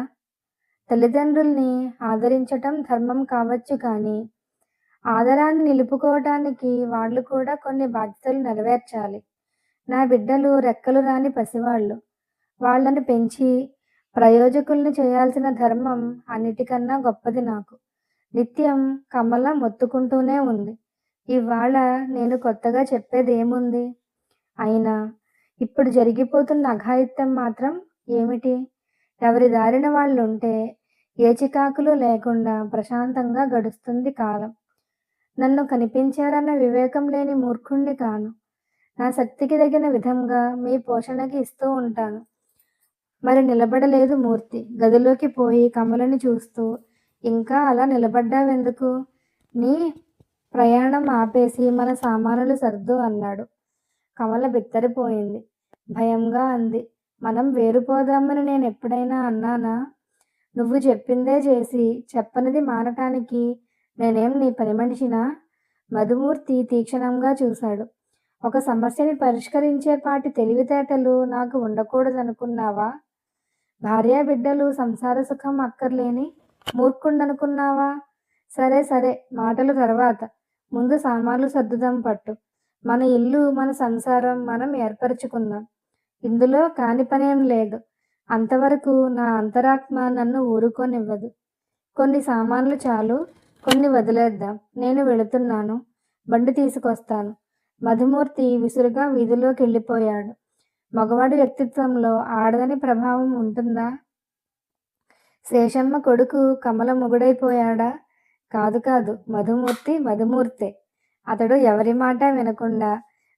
తల్లిదండ్రుల్ని ఆదరించటం ధర్మం కావచ్చు, కానీ ఆదరాన్ని నిలుపుకోవటానికి వాళ్ళు కూడా కొన్ని బాధ్యతలు నెరవేర్చాలి. నా బిడ్డలు రెక్కలు రాని పసివాళ్ళు. వాళ్ళని పెంచి ప్రయోజకుల్ని చేయాల్సిన ధర్మం అన్నిటికన్నా గొప్పది నాకు. నిత్యం కమల మొత్తుకుంటూనే ఉంది. ఇవాళ నేను కొత్తగా చెప్పేదేముంది? అయినా ఇప్పుడు జరిగిపోతున్న అఘాయిత్యం మాత్రం ఏమిటి? ఎవరి దారిన వాళ్ళుంటే ఏ చికాకులు లేకుండా ప్రశాంతంగా గడుస్తుంది కాలం. నన్ను కనిపించారన్న వివేకం లేని మూర్ఖుణ్ణి కాను. నా శక్తికి తగిన విధంగా మీ పోషణకి ఇస్తూ ఉంటాను. మరి నిలబడలేదు మూర్తి. గదిలోకి పోయి కమలని చూస్తూ, ఇంకా అలా నిలబడ్డావెందుకు? నీ ప్రయాణం ఆపేసి మన సామానులు సర్దు అన్నాడు. కమల బిత్తరిపోయింది. భయంగా అంది. మనం వేరుపోదామని నేనెప్పుడైనా అన్నానా? నువ్వు చెప్పిందే చేసి చెప్పనిది మానటానికి నేనేం నీ పనిమనిషినా? మధుమూర్తి తీక్షణంగా చూశాడు. ఒక సమస్యని పరిష్కరించేపాటి తెలివితేటలు నాకు ఉండకూడదనుకున్నావా? భార్యాబిడ్డలు సంసార సుఖం అక్కర్లేని మూర్ఖుండనుకున్నావా? సరే సరే, మాటలు తర్వాత. ముందు సామాన్లు సర్దుదాం పట్టు. మన ఇల్లు, మన సంసారం మనం ఏర్పరచుకుందాం. ఇందులో కాని పనేం లేదు. అంతవరకు నా అంతరాత్మ నన్ను ఊరుకోనివ్వదు. కొన్ని సామాన్లు చాలు, కొన్ని వదిలేద్దాం. నేను వెళుతున్నాను, బండి తీసుకొస్తాను. మధుమూర్తి విసురుగా వీధిలోకి వెళ్ళిపోయాడు. మగవాడి వ్యక్తిత్వంలో ఆడదని ప్రభావం ఉంటుందా? శేషమ్మ కొడుకు కమల మొగుడైపోయాడా? కాదు కాదు, మధుమూర్తే. అతడు ఎవరి మాట వినకుండా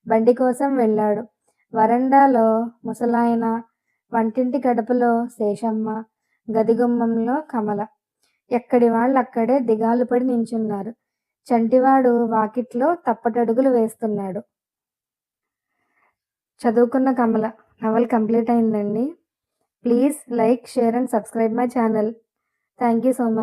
బండి కోసం వెళ్ళాడు. వరండాలో ముసలాయన, వంటింటి గడపలో శేషమ్మ, గదిగుమ్మంలో కమల. ఎక్కడి వాళ్ళక్కడే దిగాలు పడి నించున్నారు. చంటివాడు వాకిట్లో తప్పటడుగులు వేస్తున్నాడు. చదువుకున్న కమల నవల్ కంప్లీట్ అయిందండి. Please like, share and subscribe my channel. Thank you so much.